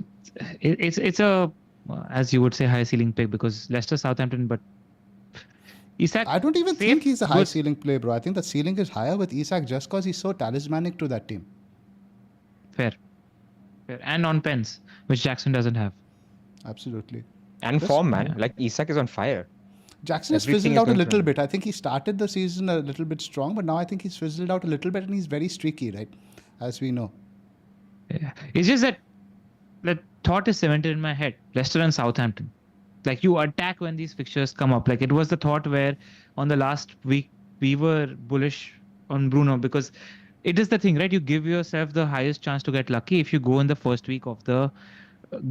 it's a as you would say high ceiling pick because Leicester, Southampton, but Isak. I don't even safe, think he's a high good. ceiling player, bro. I think the ceiling is higher with Isak just because he's so talismanic to that team. Fair. And on pens, which Jackson doesn't have. Absolutely. And Yes. form, man. Yeah. Like Isak is on fire. Jackson has Everything fizzled is out a going little from- bit. I think he started the season a little bit strong, but now I think he's fizzled out a little bit and he's very streaky, right? As we know. Yeah. It's just that the thought is cemented in my head. Leicester and Southampton. Like you attack when these fixtures come up. Like it was the thought where on the last week we were bullish on Bruno because it is the thing, right? You give yourself the highest chance to get lucky if you go in the first week of the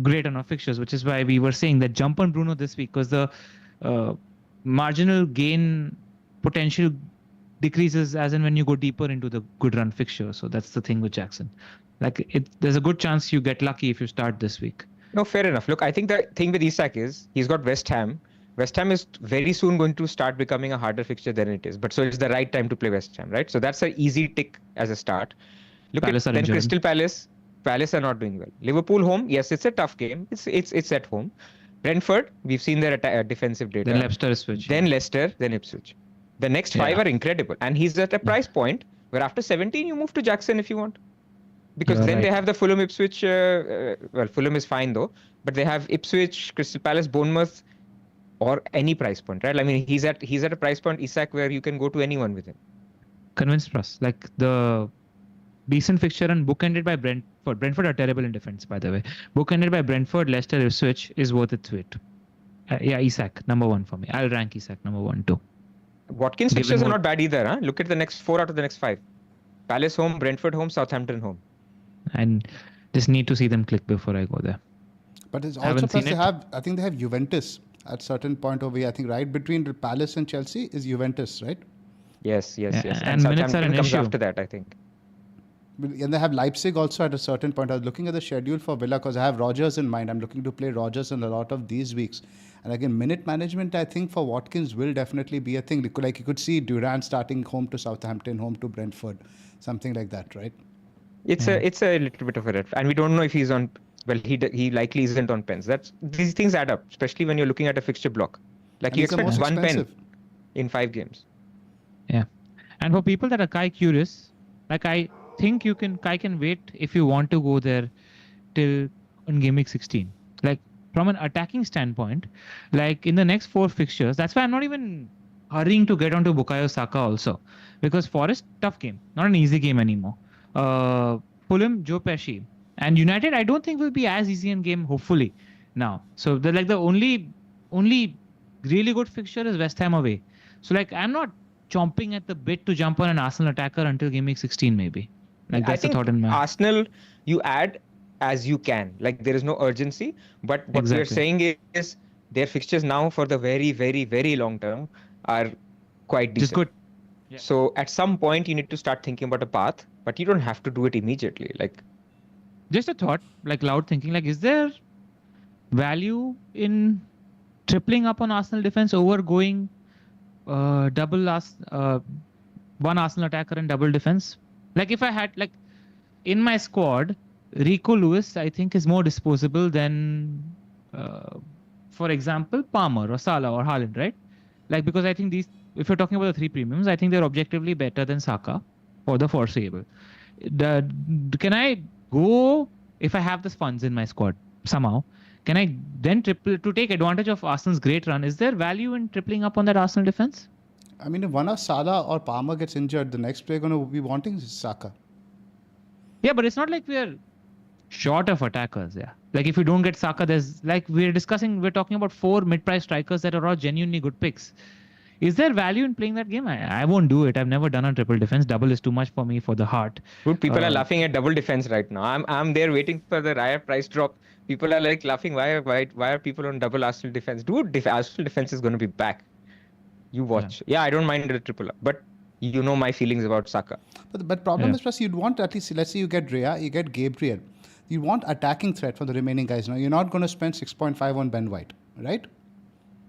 great enough fixtures, which is why we were saying that jump on Bruno this week because the marginal gain potential decreases as and when you go deeper into the good run fixture. So that's the thing with Jackson. Like there's a good chance you get lucky if you start this week. No, fair enough. Look, I think the thing with Isak is he's got West Ham. West Ham is very soon going to start becoming a harder fixture than it is. But so it's the right time to play West Ham, right? So that's an easy tick as a start. Look Palace are at then injured. Crystal Palace. Palace are not doing well. Liverpool home, yes, it's a tough game. It's at home. Brentford, we've seen their defensive data. Then Leicester switch. Then Leicester, then Ipswich. The next 5 Yeah. are incredible. And he's at a price point where after 17 you move to Jackson if you want. Because You're then they right. have the Fulham Ipswich. Well, Fulham is fine though. But they have Ipswich, Crystal Palace, Bournemouth, or any price point, right? I mean, he's at a price point, Isak, where you can go to anyone with him. Convinced plus. Like the decent fixture and bookended by Brentford. Brentford are terrible in defense, by the way. Bookended by Brentford, Leicester, Ipswich is worth its weight. Yeah, Isak, number 1 for me. I'll rank Isak number 1 too. Watkins fixtures are not bad either. Huh? Look at the next 4 out of the next 5. Palace home, Brentford home, Southampton home. And just need to see them click before I go there. But it's also plus I think they have Juventus at certain point over here. I think right between Palace and Chelsea is Juventus, right? Yes. And Southampton comes after that, I think. And they have Leipzig also at a certain point. I was looking at the schedule for Villa because I have Rodgers in mind. I'm looking to play Rodgers in a lot of these weeks. And again, minute management, I think for Watkins will definitely be a thing. Like you could see Durant starting home to Southampton, home to Brentford, something like that, right? It's a little bit of a red flag. And we don't know if he's on. Well, he likely isn't on pens. These things add up, especially when you're looking at a fixture block. Like you expect one pen in 5 games. Yeah, and for people that are Kai curious, like I think Kai can wait if you want to go there till on Gameweek 16. Like from an attacking standpoint, like in the next 4 fixtures, that's why I'm not even hurrying to get onto Bukayo Saka also, because Forest tough game, not an easy game anymore. Fulham, Joe Pesci. And United, I don't think will be as easy in game, hopefully, now. So the only really good fixture is West Ham away. So like I'm not chomping at the bit to jump on an Arsenal attacker until Gameweek 16 maybe. Like that's the thought in my mind. Arsenal, you add as you can. Like there is no urgency. But what we are saying is their fixtures now for the very, very, very long term are quite decent. Just good. Yeah. So at some point you need to start thinking about a path, but you don't have to do it immediately. Like. Just a thought, like loud thinking, like is there value in tripling up on Arsenal defense over going one Arsenal attacker and double defense? Like if I had like in my squad, Rico Lewis I think is more disposable than for example Palmer or Salah or Haaland, right? Like because I think these, if you're talking about the 3 premiums, I think they're objectively better than Saka for the foreseeable. Can I go, if I have the funds in my squad somehow, can I then triple to take advantage of Arsenal's great run? Is there value in tripling up on that Arsenal defense? I mean, if one of Salah or Palmer gets injured, the next player going to be wanting is Saka. Yeah, but it's not like we're short of attackers. Yeah, like if you don't get Saka, there's like we're talking about 4 mid-price strikers that are all genuinely good picks. Is there value in playing that game? I won't do it. I've never done a triple defense. Double is too much for me for the heart. Dude, people are laughing at double defense right now. I'm there waiting for the Raya price drop. People are like laughing. Why are people on double Arsenal defense? Dude, Arsenal defense is going to be back. You watch. Yeah, I don't mind the triple up, but you know my feelings about Saka. But problem is, plus you'd want at least, let's say you get Raya, you get Gabriel. You want attacking threat for the remaining guys. Now you're not going to spend 6.5 on Ben White, right?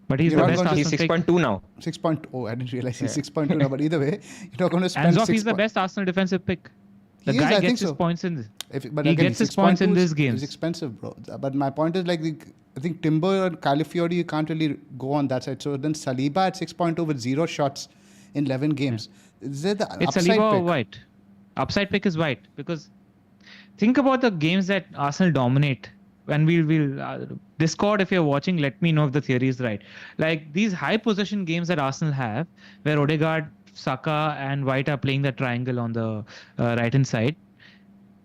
But he's the best Arsenal pick. He's 6.2 now. 6.0. I didn't realize he's 6.2 now. But either way, you're not going to spend. Anzoff is the best Arsenal defensive pick. The guy gets his points in this. He gets his points in this game. It's expensive, bro. But my point is like, I think Timber and Calafiori, you can't really go on that side. So then Saliba at 6.2 with 0 shots in 11 games. Yeah. Is there the it's upside Saliba pick? Or White? Upside pick is White, because think about the games that Arsenal dominate. And we'll Discord, if you're watching, let me know if the theory is right. Like these high possession games that Arsenal have, where Odegaard, Saka and White are playing that triangle on the right hand side.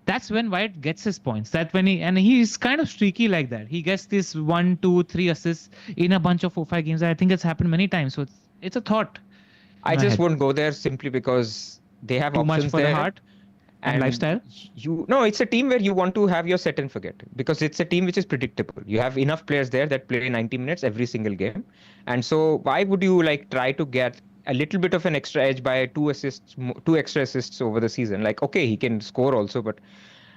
That's when White gets his points. That when he's kind of streaky like that. He gets this 1, 2, 3 assists in a bunch of 4-5 games. I think it's happened many times. So it's a thought. I just won't go there simply because they have too options much for there. The heart. And lifestyle? It's a team where you want to have your set and forget, because it's a team which is predictable. You have enough players there that play 90 minutes every single game. And so why would you like try to get a little bit of an extra edge by 2 extra assists over the season? Like, okay, he can score also, but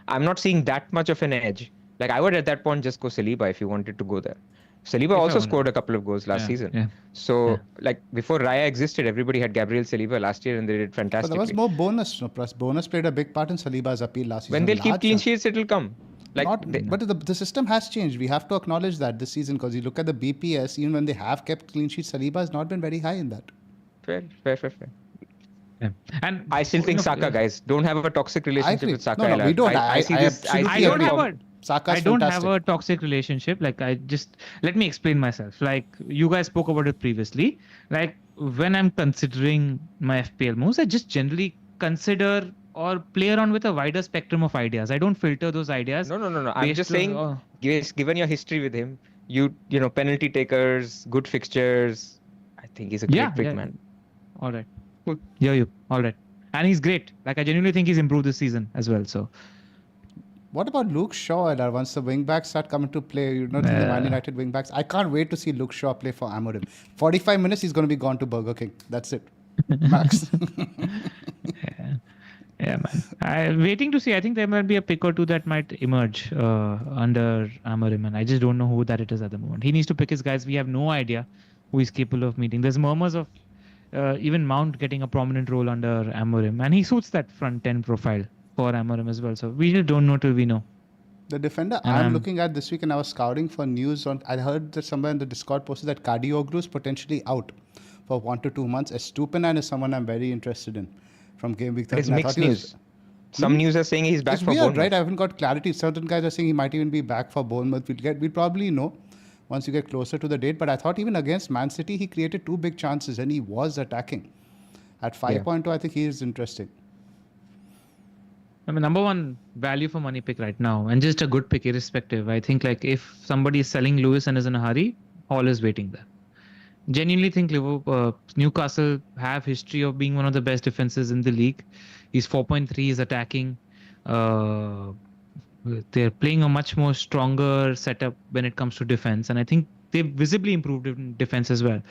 I'm not seeing that much of an edge. Like I would at that point just go Saliba if you wanted to go there. Saliba also scored a couple of goals last season. Yeah. So, like, before Raya existed, everybody had Gabriel Saliba last year and they did fantastically. But there was more bonus. No, plus bonus played a big part in Saliba's appeal last season. When they'll keep clean sheets, it'll come. Like, but the system has changed. We have to acknowledge that this season, because you look at the BPS, even when they have kept clean sheets, Saliba has not been very high in that. Fair. Yeah. And I still think Saka, guys, don't have a toxic relationship with Saka. No, we don't. I don't have a toxic relationship. Like let me explain myself. Like you guys spoke about it previously. Like when I'm considering my FPL moves, I just generally consider or play around with a wider spectrum of ideas. I don't filter those ideas. No. I'm based just on- saying, oh, given your history with him, you know, penalty takers, good fixtures. I think he's a great pick, man. All right. Cool. Yeah, you. All right. And he's great. Like, I genuinely think he's improved this season as well. So, What about Luke Shaw? And once the wing backs start coming to play, you know, the Man United wing backs. I can't wait to see Luke Shaw play for Amorim. 45 minutes, he's going to be gone to Burger King. That's it. Max. yeah, man. I'm waiting to see. I think there might be a pick or two that might emerge under Amorim, and I just don't know who that it is at the moment. He needs to pick his guys. We have no idea who he's capable of meeting. There's murmurs of even Mount getting a prominent role under Amorim, and he suits that front 10 profile for Amorim as well. So we just don't know till we know. The defender I'm looking at this week, and I was scouting for news on. I heard that somewhere in the Discord posted that Cardioglu is potentially out for 1 to 2 months. Estupinan is someone I'm very interested in from Gameweek 13. It's mixed news. Some news are saying he's back It's for weird, Bournemouth. right? I haven't got clarity. Certain guys are saying he might even be back for Bournemouth. We'll probably know once you get closer to the date. But I thought even against Man City, he created 2 big chances and he was attacking. At 5.2, I think he is interesting. I mean, number one value for money pick right now, and just a good pick irrespective. I think like if somebody is selling Lewis and is in a hurry, Hall is waiting there. Genuinely think Newcastle have history of being one of the best defenses in the league. He's 4.3, he's attacking. They're playing a much more stronger setup when it comes to defense, and I think they've visibly improved in defense as well.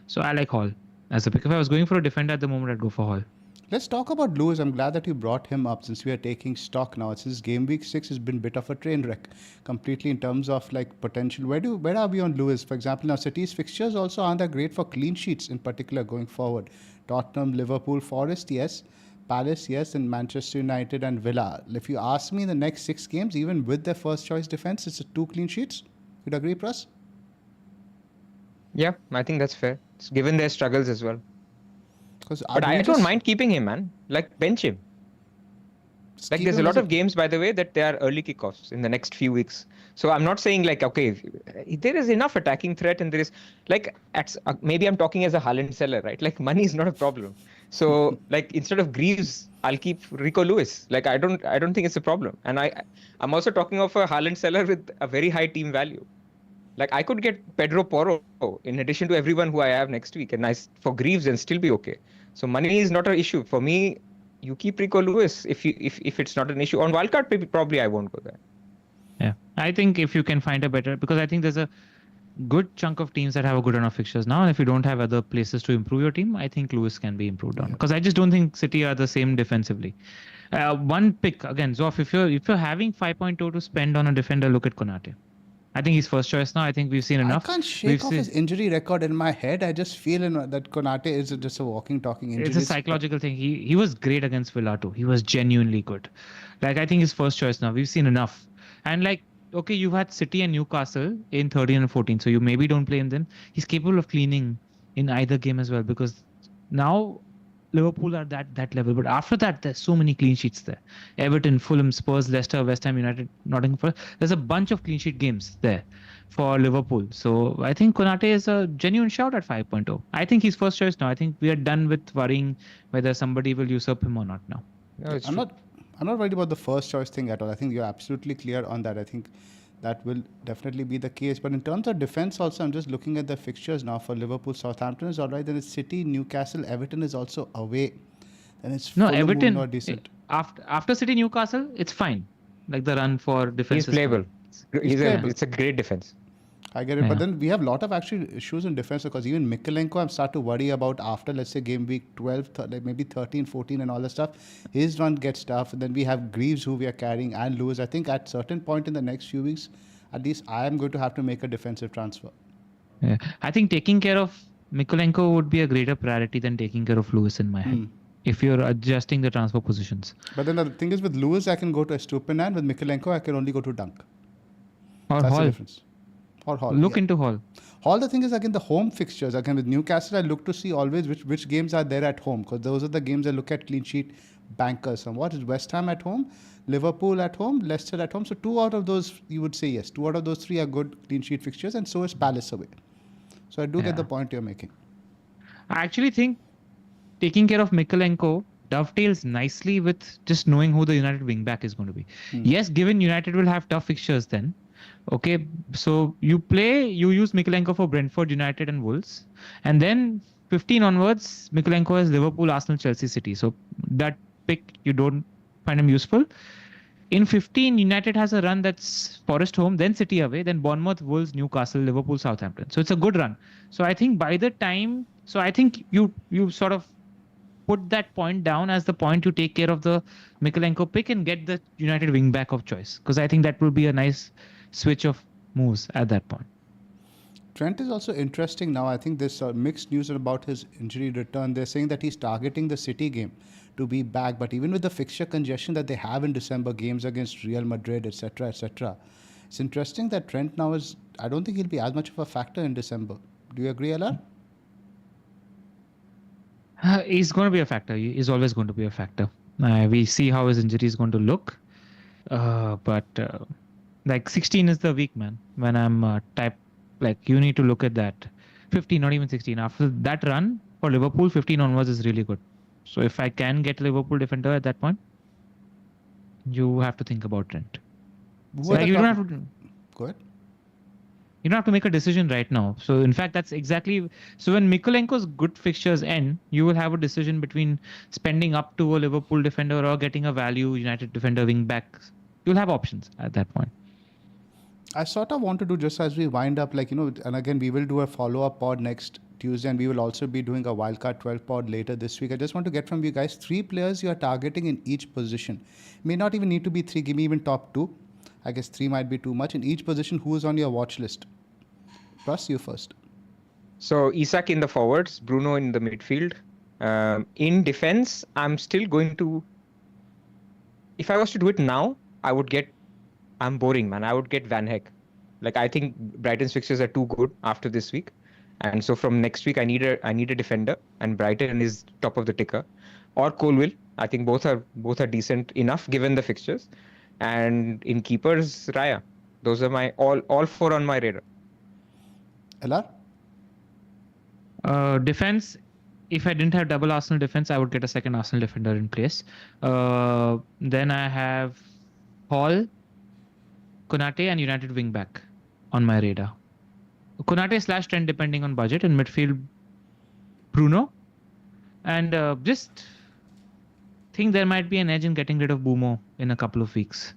So I like Hall as a pick. If I was going for a defender at the moment, I'd go for Hall. Let's talk about Lewis. I'm glad that you brought him up since we are taking stock now. Since game week 6 has been a bit of a train wreck completely in terms of like potential. Where are we on Lewis? For example, now City's fixtures also aren't that great for clean sheets in particular going forward. Tottenham, Liverpool, Forest, yes. Palace, yes. And Manchester United and Villa. If you ask me the next 6 games, even with their first choice defense, it's 2 clean sheets. You'd agree, Pras? Yeah, I think that's fair. It's given their struggles as well. But I don't mind keeping him, man. Like, bench him. Like, there's a lot of games, by the way, that there are early kickoffs in the next few weeks. So I'm not saying like, okay, there is enough attacking threat and there is like, maybe I'm talking as a Haaland seller, right? Like, money is not a problem. So like, instead of Greaves, I'll keep Rico Lewis. Like, I don't think it's a problem. And I'm also talking of a Haaland seller with a very high team value. Like, I could get Pedro Porro in addition to everyone who I have next week and for Greaves and still be okay. So money is not an issue. For me, you keep Rico Lewis if it's not an issue. On Wildcard, probably I won't go there. Yeah. I think if you can find a better, because I think there's a good chunk of teams that have a good enough fixtures now. And if you don't have other places to improve your team, I think Lewis can be improved on. Because I just don't think City are the same defensively. One pick, again, Zoff, if you're having 5.2 to spend on a defender, look at Konate. I think he's first choice now. I think we've seen enough. I can't shake off his injury record in my head. I just feel that Konate is just a walking, talking injury. It's a psychological thing. He was great against Villa too. He was genuinely good. Like, I think he's first choice now. We've seen enough. And like, okay, you had City and Newcastle in 13 and 14. So you maybe don't play him then. He's capable of cleaning in either game as well, because now Liverpool are that level. But after that, there's so many clean sheets there. Everton, Fulham, Spurs, Leicester, West Ham United, Nottingham Forest. There's a bunch of clean sheet games there for Liverpool. So I think Konate is a genuine shout at 5.0. I think he's first choice now. I think we are done with worrying whether somebody will usurp him or not now. No, I'm not worried about the first choice thing at all. I think you're absolutely clear on that. I think that will definitely be the case. But in terms of defense also, I'm just looking at the fixtures now for Liverpool. Southampton is all right. Then it's City, Newcastle, Everton is also away. Then it's No, Fulham, Everton, not decent. after City, Newcastle, it's fine. Like, the run for defense. He's playable. It's a great defense. I get it. Yeah. But then we have a lot of actually issues in defense, because even Mikolenko, I'm starting to worry about after, let's say, game week 12, like maybe 13, 14 and all that stuff. His run gets tough. And then we have Greaves, who we are carrying, and Lewis. I think at certain point in the next few weeks, at least I am going to have to make a defensive transfer. Yeah. I think taking care of Mikolenko would be a greater priority than taking care of Lewis in my head. If you're adjusting the transfer positions. But then the thing is, with Lewis, I can go to Estupinan. With Mikolenko, I can only go to Dunk. Or That's the Hall. difference. Or Hall. Look into Hall. Hall, the thing is, again, the home fixtures. Again, with Newcastle, I look to see always which games are there at home, because those are the games I look at clean sheet bankers. And what is West Ham at home, Liverpool at home, Leicester at home. So 2 out of those, you would say yes. 2 out of those 3 are good clean sheet fixtures, and so is Palace away. So I do get the point you're making. I actually think taking care of Mykolenko dovetails nicely with just knowing who the United wingback is going to be. Yes, given United will have tough fixtures then. Okay, so you use Mykolenko for Brentford, United, and Wolves, and then 15 onwards, Mykolenko has Liverpool, Arsenal, Chelsea, City. So that pick you don't find him useful. In 15, United has a run that's Forest home, then City away, then Bournemouth, Wolves, Newcastle, Liverpool, Southampton. So it's a good run. So I think by the time, so I think you sort of put that point down as the point to take care of the Mykolenko pick and get the United wingback of choice, because I think that will be a nice switch of moves at that point. Trent is also interesting now. I think there's mixed news about his injury return. They're saying that he's targeting the City game to be back, but even with the fixture congestion that they have in December, games against Real Madrid, etc., etc., it's interesting that Trent now is, I don't think he'll be as much of a factor in December. Do you agree, Alar? He's going to be a factor. He's always going to be a factor. We see how his injury is going to look. But like 16 is the week, man. When I'm you need to look at that. 15, not even 16. After that run for Liverpool, 15 onwards is really good. So if I can get Liverpool defender at that point, you have to think about Trent. You don't have to. Go ahead. You don't have to make a decision right now. So in fact, that's exactly. So when Mykolenko's good fixtures end, you will have a decision between spending up to a Liverpool defender or getting a value United defender wing back. You'll have options at that point. I sort of want to do, just as we wind up, and again, we will do a follow-up pod next Tuesday, and we will also be doing a Wildcard 12 pod later this week. I just want to get from you guys 3 players you are targeting in each position. May not even need to be 3, give me even top 2. I guess 3 might be too much. In each position, who is on your watch list? Plus, you first. So Isak in the forwards, Bruno in the midfield. In defense, I'm still going to... If I was to do it now, I'm boring, man. I would get Van Heck. I think Brighton's fixtures are too good after this week. And so from next week, I need a defender, and Brighton is top of the ticker. Or Colwill. I think both are decent enough given the fixtures. And in keepers, Raya. Those are my all 4 on my radar. Elar? Defense, if I didn't have double Arsenal defense, I would get a second Arsenal defender in place. Then I have Hall, Konate, and United wingback on my radar. Konate / Trent depending on budget. In midfield, Bruno. And just think there might be an edge in getting rid of Mbeumo in a couple of weeks.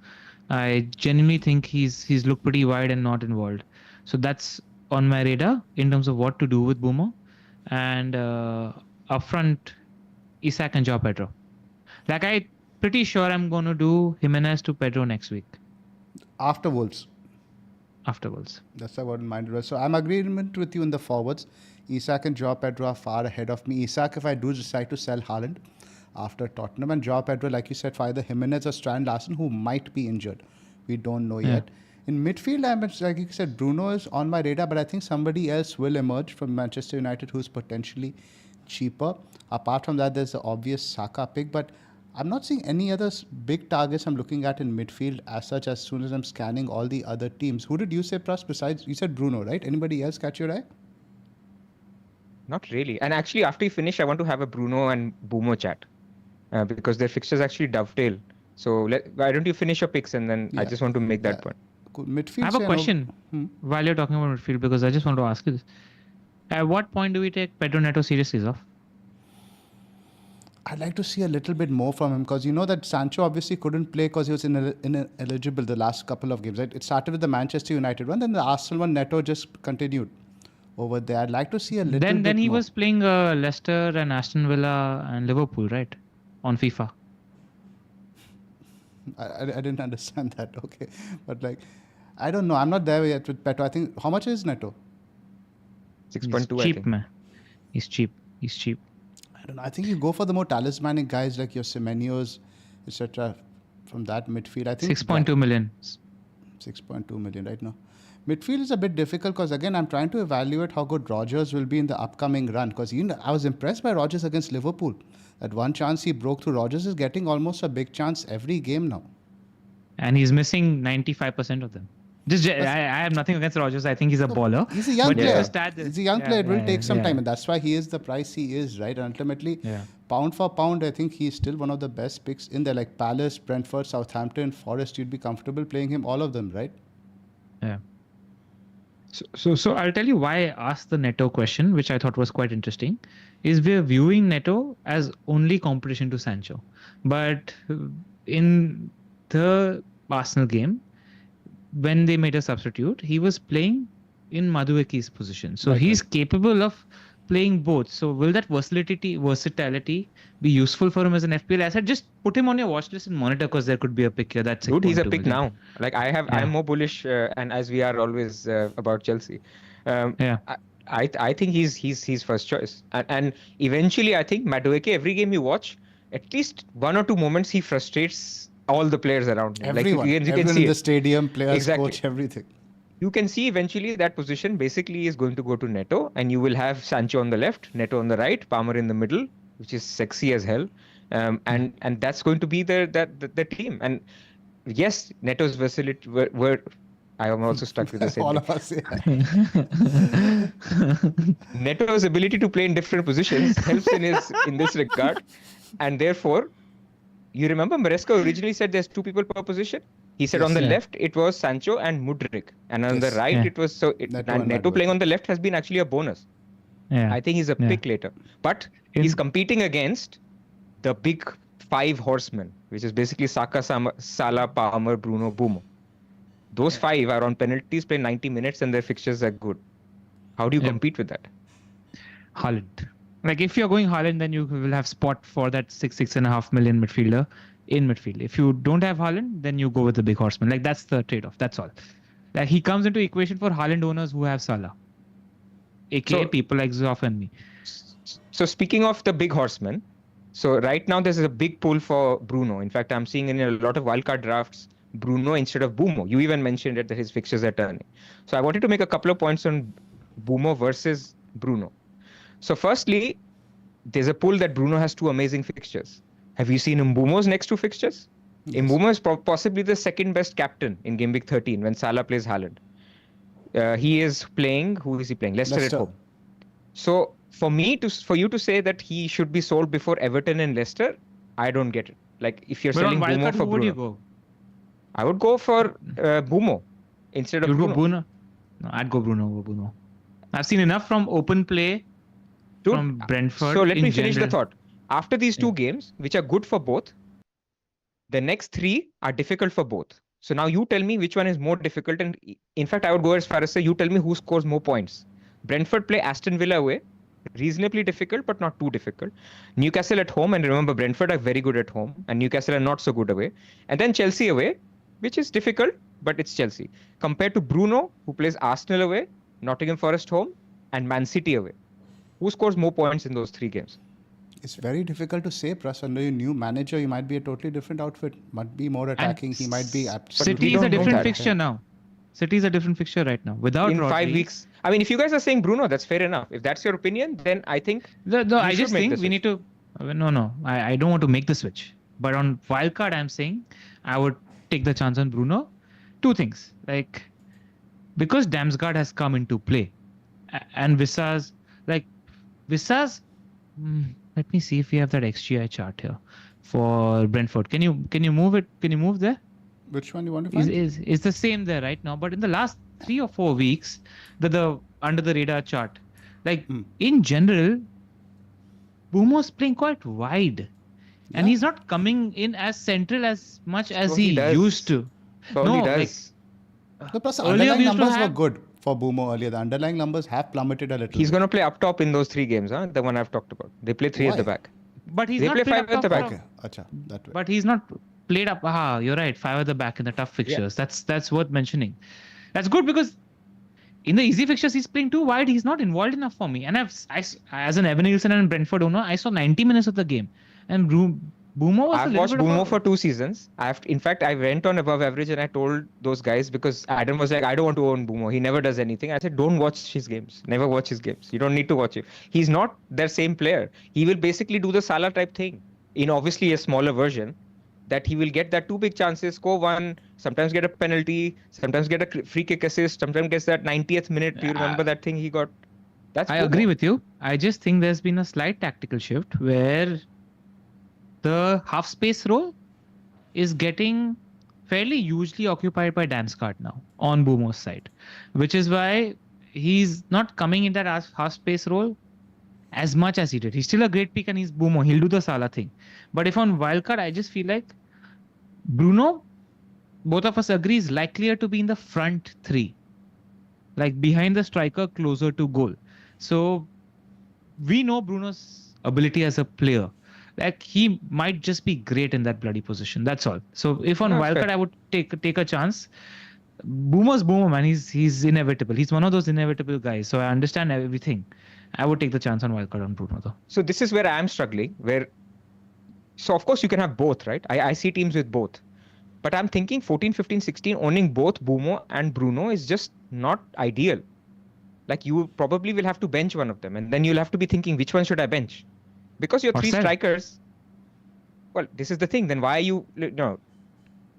I genuinely think he's looked pretty wide and not involved. So that's on my radar in terms of what to do with Mbeumo. And up front, Isak and Joao Pedro. I'm pretty sure I'm going to do Jimenez to Pedro next week. After Wolves. Afterwards. That's what I minded. So I'm agreement with you in the forwards. Isak and Joao Pedro are far ahead of me. Isak, if I do decide to sell Haaland after Tottenham, and Joao Pedro, like you said, for either Jimenez or Strand Larsen, who might be injured. We don't know yet. In midfield, like you said, Bruno is on my radar, but I think somebody else will emerge from Manchester United who's potentially cheaper. Apart from that, there's the obvious Saka pick, but I'm not seeing any other big targets I'm looking at in midfield as such as soon as I'm scanning all the other teams. Who did you say, Pras, besides? You said Bruno, right? Anybody else catch your eye? Not really. And actually, after you finish, I want to have a Bruno and Mbeumo chat because their fixtures actually dovetail. So why don't you finish your picks and then I just want to make that point. Cool. Midfield. I have a question while you're talking about midfield, because I just want to ask you this. At what point do we take Pedro Neto seriously off? I'd like to see a little bit more from him, because you know that Sancho obviously couldn't play because he was ineligible the last couple of games. Right? It started with the Manchester United one, then the Arsenal one. Neto just continued over there. I'd like to see a little bit more. Then he was playing Leicester and Aston Villa and Liverpool, right? On FIFA. I didn't understand that. Okay. But I don't know. I'm not there yet with Peto. I think, how much is Neto? 6.2, cheap, man. He's cheap. I don't know. I think you go for the more talismanic guys like your Semenyos, etc. from that midfield. I think 6.2 million. 6.2 million right now. Midfield is a bit difficult because, again, I'm trying to evaluate how good Rodgers will be in the upcoming run. Because I was impressed by Rodgers against Liverpool. That one chance he broke through, Rodgers is getting almost a big chance every game now. And he's missing 95% of them. I have nothing against Rodgers. I think he's a baller. He's a young But just player. the stat, He's a young player. It will take some time, and that's why he is the price he is, right? And ultimately, pound for pound, I think he's still one of the best picks in there. Like Palace, Brentford, Southampton, Forest, you'd be comfortable playing him, all of them, right? Yeah. So I'll tell you why I asked the Neto question, which I thought was quite interesting, is we're viewing Neto as only competition to Sancho. But in the Arsenal game, when they made a substitute, he was playing in Madueke's position. So he's capable of playing both. So will that versatility be useful for him as an FPL asset? Just put him on your watch list and monitor, because there could be a pick here. That's Dude, he's a pick now. Like I'm more bullish, and as we are always about Chelsea. I think he's first choice, and eventually I think Madueke, every game you watch, at least one or two moments he frustrates all the players around him. Everyone, you everyone can see in the stadium, players, coach, everything. You can see eventually that position basically is going to go to Neto, and you will have Sancho on the left, Neto on the right, Palmer in the middle, which is sexy as hell, and that's going to be the team. And yes, Neto's versatility. I am also stuck with the same. All of us. Neto's ability to play in different positions helps in this regard, and therefore, you remember Maresca originally said there's two people per position. He said on the left it was Sancho and Mudryk, and on the right it was Neto playing on the left has been actually a bonus. I think he's a pick later, but he's competing against the big five horsemen, which is basically Saka, Salah, Palmer, Bruno, Mbeumo. Those five are on penalties, play 90 minutes, and their fixtures are good. How do you compete with that? Haaland. Like if you're going Haaland, then you will have spot for that 6.5 million midfielder in midfield. If you don't have Haaland, then you go with the big horseman. Like that's the trade-off. That's all. Like he comes into equation for Haaland owners who have Salah, aka people like Zoff and me. So speaking of the big horseman, so right now there's a big pull for Bruno. In fact, I'm seeing in a lot of wildcard drafts Bruno instead of Mbeumo. You even mentioned that his fixtures are turning. So I wanted to make a couple of points on Mbeumo versus Bruno. So firstly, there's a pull that Bruno has two amazing fixtures. Have you seen Mbeumo's next two fixtures? Yes. Mbeumo is possibly the second best captain in Gameweek 13 when Salah plays Haaland. He is playing, who is he playing? Leicester at home. So for you to say that he should be sold before Everton and Leicester, I don't get it. Like if you're selling Mbeumo for Bruno, would you go? I would go for Mbeumo instead of Bruno. Go Bruno? No, I'd go Bruno. I've seen enough from open play from Brentford. So let me finish the thought. After these two games, which are good for both, the next three are difficult for both. So now you tell me which one is more difficult. And in fact, I would go as far as say you tell me who scores more points. Brentford play Aston Villa away. Reasonably difficult, but not too difficult. Newcastle at home, and remember Brentford are very good at home, and Newcastle are not so good away. And then Chelsea away, which is difficult, but it's Chelsea. Compared to Bruno, who plays Arsenal away, Nottingham Forest home, and Man City away. Who scores more points in those three games? It's very difficult to say, Pras. Under your new manager, you might be a totally different outfit. Might be more attacking. He might be... City is a different fixture now. City is a different fixture right now. Without in 5 weeks. I mean, if you guys are saying Bruno, that's fair enough. If that's your opinion, then I think... I just think we need to... No. I don't want to make the switch. But on wildcard, I'm saying I would take the chance on Bruno. Two things. Like, because Damsgaard has come into play. And Vissa's... let me see if we have that XGI chart here for Brentford. Can you move it? Can you move there? Which one you want to find? Is the same there right now, but in the last 3 or 4 weeks, the under the radar chart, in general, Mbeumo's playing quite wide, and he's not coming in as central as much as he used to. Plus the underlying numbers were good for Mbeumo earlier. The underlying numbers have plummeted a little. He's going to play up top in those 3 games, huh? The one I've talked about. They play 3 at the back. But he's they not play 5 at the back. Okay. That way. But he's not played up. You're right. 5 at the back in the tough fixtures. Yeah. That's worth mentioning. That's good because in the easy fixtures he's playing too wide. He's not involved enough for me. And as an Evan Nielsen and Brentford owner, I saw 90 minutes of the game. And Mbeumo was I've watched Mbeumo for 2 seasons. In fact, I went on above average and I told those guys because Adam was like, I don't want to own Mbeumo. He never does anything. I said, don't watch his games. Never watch his games. You don't need to watch it. He's not their same player. He will basically do the Salah type thing in obviously a smaller version. that he will get that 2 big chances, score 1, sometimes get a penalty, sometimes get a free kick assist, sometimes gets that 90th minute. Do you remember that thing he got? That's I Mbeumo. agree with you. I just think there's been a slight tactical shift where the half space role is getting fairly hugely occupied by Damsgaard now on Mbeumo's side, which is why he's not coming in that half space role as much as he did. He's still a great pick and he's Mbeumo. He'll do the Salah thing. But if on Wildcard, I just feel like Bruno, both of us agree, is likelier to be in the front three, like behind the striker, closer to goal. So we know Bruno's ability as a player. Like he might just be great in that bloody position. That's all. So if on Wildcard, I would take a chance. Mbeumo's Mbeumo, man. He's inevitable. He's one of those inevitable guys. So I understand everything. I would take the chance on Wildcard on Bruno though. So this is where I am struggling. So of course you can have both, right? I see teams with both. But I'm thinking 14, 15, 16, owning both Mbeumo and Bruno is just not ideal. Like you probably will have to bench one of them. And then you'll have to be thinking, which one should I bench? Because your 3 strikers, well, this is the thing. Then why are you, no,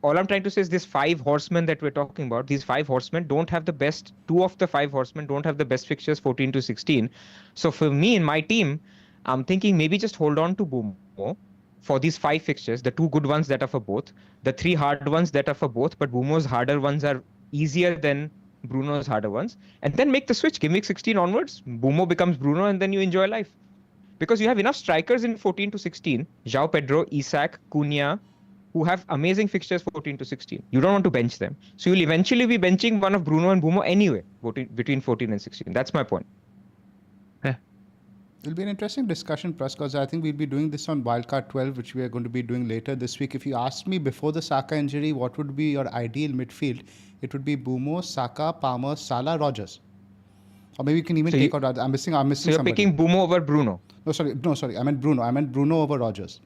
all I'm trying to say is this 5 horsemen that we're talking about, these 5 horsemen don't have the best, 2 of the 5 horsemen don't have the best fixtures 14 to 16. So for me in my team, I'm thinking maybe just hold on to Mbeumo for these 5 fixtures, the 2 good ones that are for both, the 3 hard ones that are for both, but Mbeumo's harder ones are easier than Bruno's harder ones. And then make the switch. Game week 16 onwards, Mbeumo becomes Bruno and then you enjoy life. Because you have enough strikers in 14 to 16, João Pedro, Isak, Cunha, who have amazing fixtures 14 to 16. You don't want to bench them. So you'll eventually be benching one of Bruno and Mbeumo anyway, between 14 and 16. That's my point. It'll be an interesting discussion, Press, because I think we'll be doing this on Wildcard 12, which we are going to be doing later this week. If you asked me before the Saka injury, what would be your ideal midfield, it would be Mbeumo, Saka, Palmer, Salah, Rodgers. Or maybe you can even take out. I'm missing. So you're picking Mbeumo over Bruno. No, sorry. I meant Bruno. I meant Bruno over Rodgers.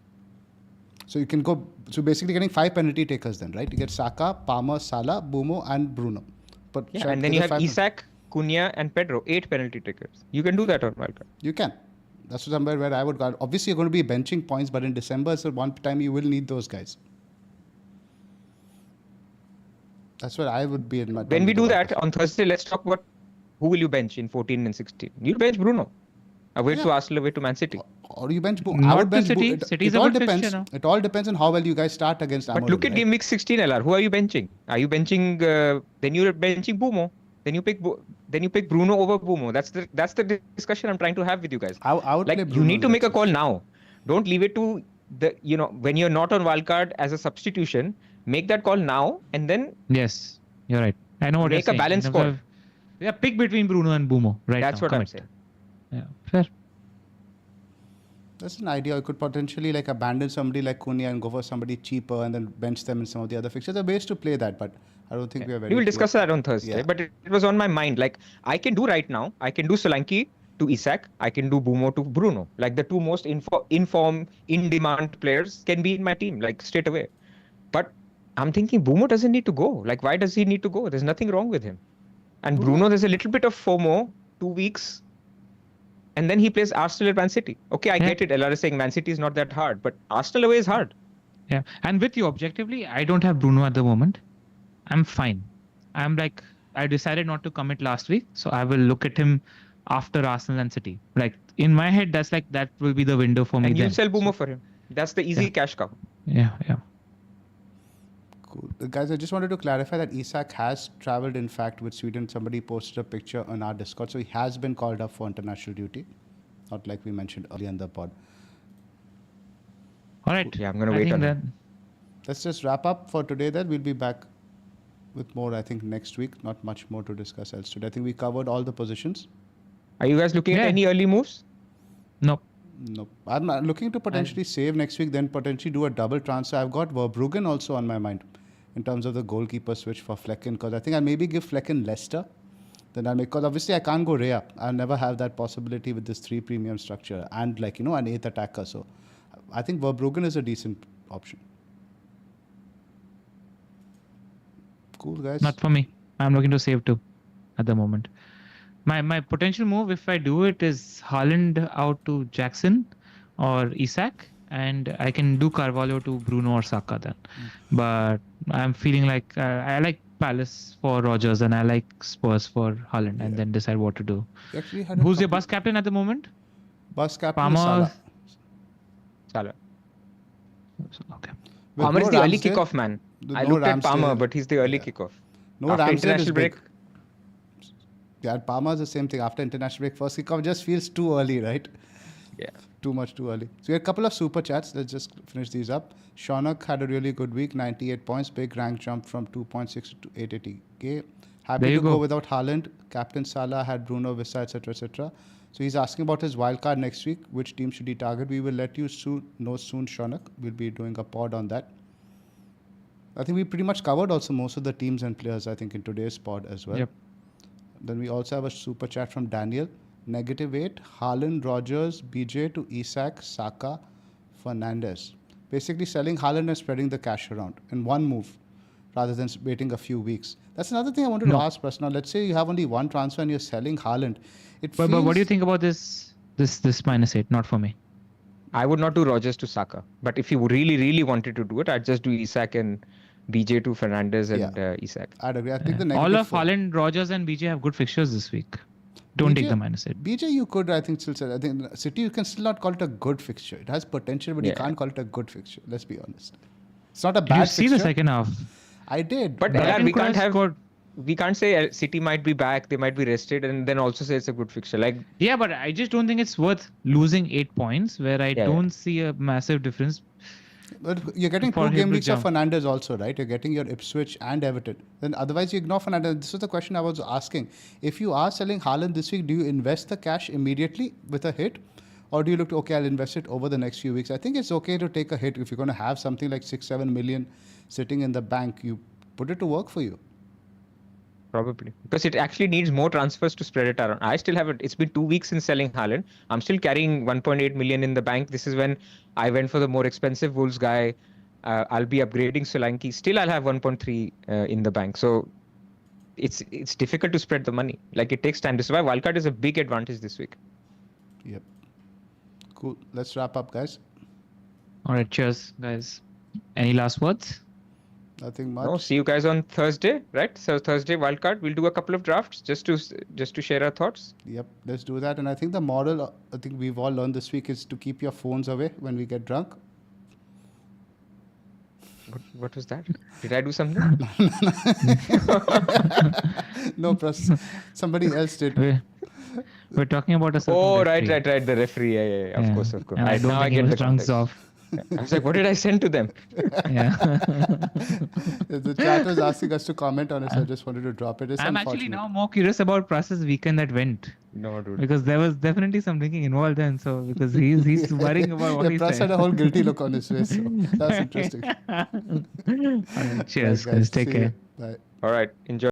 So you can go. So basically, getting 5 penalty takers then, right? You get Saka, Palmer, Salah, Mbeumo, and Bruno. But and then you have Isak, Cunha, and Pedro. 8 penalty takers. You can do that on Wildcard. You can. That's somewhere where I would go. Obviously, you're going to be benching points, but in December, so one time you will need those guys. That's where I would be in my. When we do that on Thursday, let's talk about who will you bench in 14 and 16. You'll bench Bruno. Away to Arsenal, away to Man City. Or you bench Bruno. I would bench City. It all depends. It all depends on how well you guys start against Amorim. But look at game week 16, LR. Who are you benching? Are you benching? Then you're benching Mbeumo. Then you pick Bruno over Mbeumo. That's the discussion I'm trying to have with you guys. I would play Bruno. You need to make a call now. Don't leave it to when you're not on wildcard as a substitution. Make that call now and then. Yes, you're right. I know what you're saying. Make a balanced call. Pick between Bruno and Mbeumo. Right. That's what I'm saying. Yeah, fair. That's an idea. You could potentially abandon somebody like Cunha and go for somebody cheaper and then bench them in some of the other fixtures. There are ways to play that, but I don't think we are very. We will discuss that on Thursday. Yeah. But it was on my mind. Like I can do right now. I can do Solanke to Isak. I can do Mbeumo to Bruno. Like the 2 most in-form, in-demand players can be in my team. Like straight away. But I'm thinking Mbeumo doesn't need to go. Like why does he need to go? There's nothing wrong with him. And Bruno, there's a little bit of FOMO. 2 weeks. And then he plays Arsenal at Man City. Okay, I get it. LR is saying Man City is not that hard. But Arsenal away is hard. Yeah. And with you, objectively, I don't have Bruno at the moment. I'm fine. I decided not to commit last week. So I will look at him after Arsenal and City. Like in my head, that will be the window for me. And you sell Mbeumo for him. That's the easy cash cow. Yeah. Cool. Guys, I just wanted to clarify that Isak has travelled, in fact, with Sweden. Somebody posted a picture on our Discord. So he has been called up for international duty. Not like we mentioned earlier in the pod. All right. Yeah, I'm going to wait on that. Let's just wrap up for today then. We'll be back with more, I think, next week. Not much more to discuss else today. I think we covered all the positions. Are you guys looking at any early moves? Nope. I'm looking to potentially save next week, then potentially do a double transfer. I've got Verbruggen also on my mind in terms of the goalkeeper switch for Flecken, because I think I'll maybe give Flecken Leicester. Then I'll make, because obviously I can't go Rhea. I'll never have that possibility with this 3 premium structure and an 8th attacker. So I think Verbruggen is a decent option. Cool, guys. Not for me. I'm looking to save 2 at the moment. My potential move, if I do it, is Haaland out to Jackson or Isak, and I can do Carvalho to Bruno or Saka then. But I'm feeling like I like Palace for Rodgers and I like Spurs for Haaland, and then decide what to do. You actually had a Who's your couple- bus captain at the moment? Bus captain Palmer. is Salah. Salah. Okay. With Palmer no is the early Ramsdale- kickoff man. with I no looked at Palmer, Ramsdale. but he's the early Yeah. kickoff. No After Ramsdale is international big. break. Yeah, Palmer's the same thing. After international break, first kickoff just feels too early, right? Yeah. Too much too early. So we had a couple of super chats. Let's just finish these up. Shaunak had a really good week, 98 points. Big rank jump from 2.6 to 880k. Happy There you to go go. without Haaland. Captain Salah had Bruno, Vissa, etc., etc. So he's asking about his wildcard next week. Which team should he target? We will let you know soon, Shaunak. We'll be doing a pod on that. I think we pretty much covered also most of the teams and players, I think, in today's pod as well. Yep. Then we also have a super chat from Daniel. -8, Haaland, Rodgers, BJ to Isak, Saka, Fernandes. Basically selling Haaland and spreading the cash around in one move rather than waiting a few weeks. That's another thing I wanted to ask, Prasna. Let's say you have only one transfer and you're selling Haaland. But what do you think about this -8? Not for me. I would not do Rodgers to Saka. But if you really wanted to do it, I'd just do Isak and BJ to Fernandes and Isak. I'd agree. I think the All of -4. Haaland, Rodgers, and BJ have good fixtures this week. Don't take the -8. BJ, you could, I think, still say. I think City, you can still not call it a good fixture. It has potential, but you can't call it a good fixture. Let's be honest. It's not a Did bad you fixture. see the second half? I did. But Brighton we could can't have have. scored- We can't say City might be back, they might be rested, and then also say it's a good fixture. Like, Yeah, but I just don't think it's worth losing 8 points where I don't see a massive difference. But you're getting For 2 game him to weeks of jump. Fernandes also, right? You're getting your Ipswich and Everton. Then otherwise you ignore Fernandes. This is the question I was asking. If you are selling Haaland this week, do you invest the cash immediately with a hit? Or do you look to, okay, I'll invest it over the next few weeks? I think it's okay to take a hit. If you're going to have something like 6-7 million sitting in the bank, you put it to work for you. probably. Because it actually needs more transfers to spread it around. I still have it. It's been 2 weeks since selling Haaland. I'm still carrying 1.8 million in the bank. This is when I went for the more expensive Wolves guy. I'll be upgrading Solanke. Still, I'll have 1.3 in the bank. So it's difficult to spread the money. Like, it takes time. This is why Wildcard is a big advantage this week. Yep. Cool. Let's wrap up, guys. All right, cheers, guys. Any last words? Nothing much. No, see you guys on Thursday, right? So Thursday Wildcard, we'll do a couple of drafts just to share our thoughts. Yep, let's do that. And I think the model, I think we've all learned this week, is to keep your phones away when we get drunk. What was that? Did I do something? No, somebody else did. We're talking about a certain Oh, referee. right. The referee. Yeah. Of course. And I don't Now think he was drunk context. off. I was like, what did I send to them? Yeah. The chat was asking us to comment on it, so I just wanted to drop it. It's I'm actually unfortunate. now more curious about Pras's weekend that went. No, dude. Because there was definitely some drinking involved then. So because he's worrying about what Yeah, he Pras said. had a whole guilty look on his face, so that's interesting. All right, cheers, Right, guys. Take see care. you. Bye. All right. Enjoy.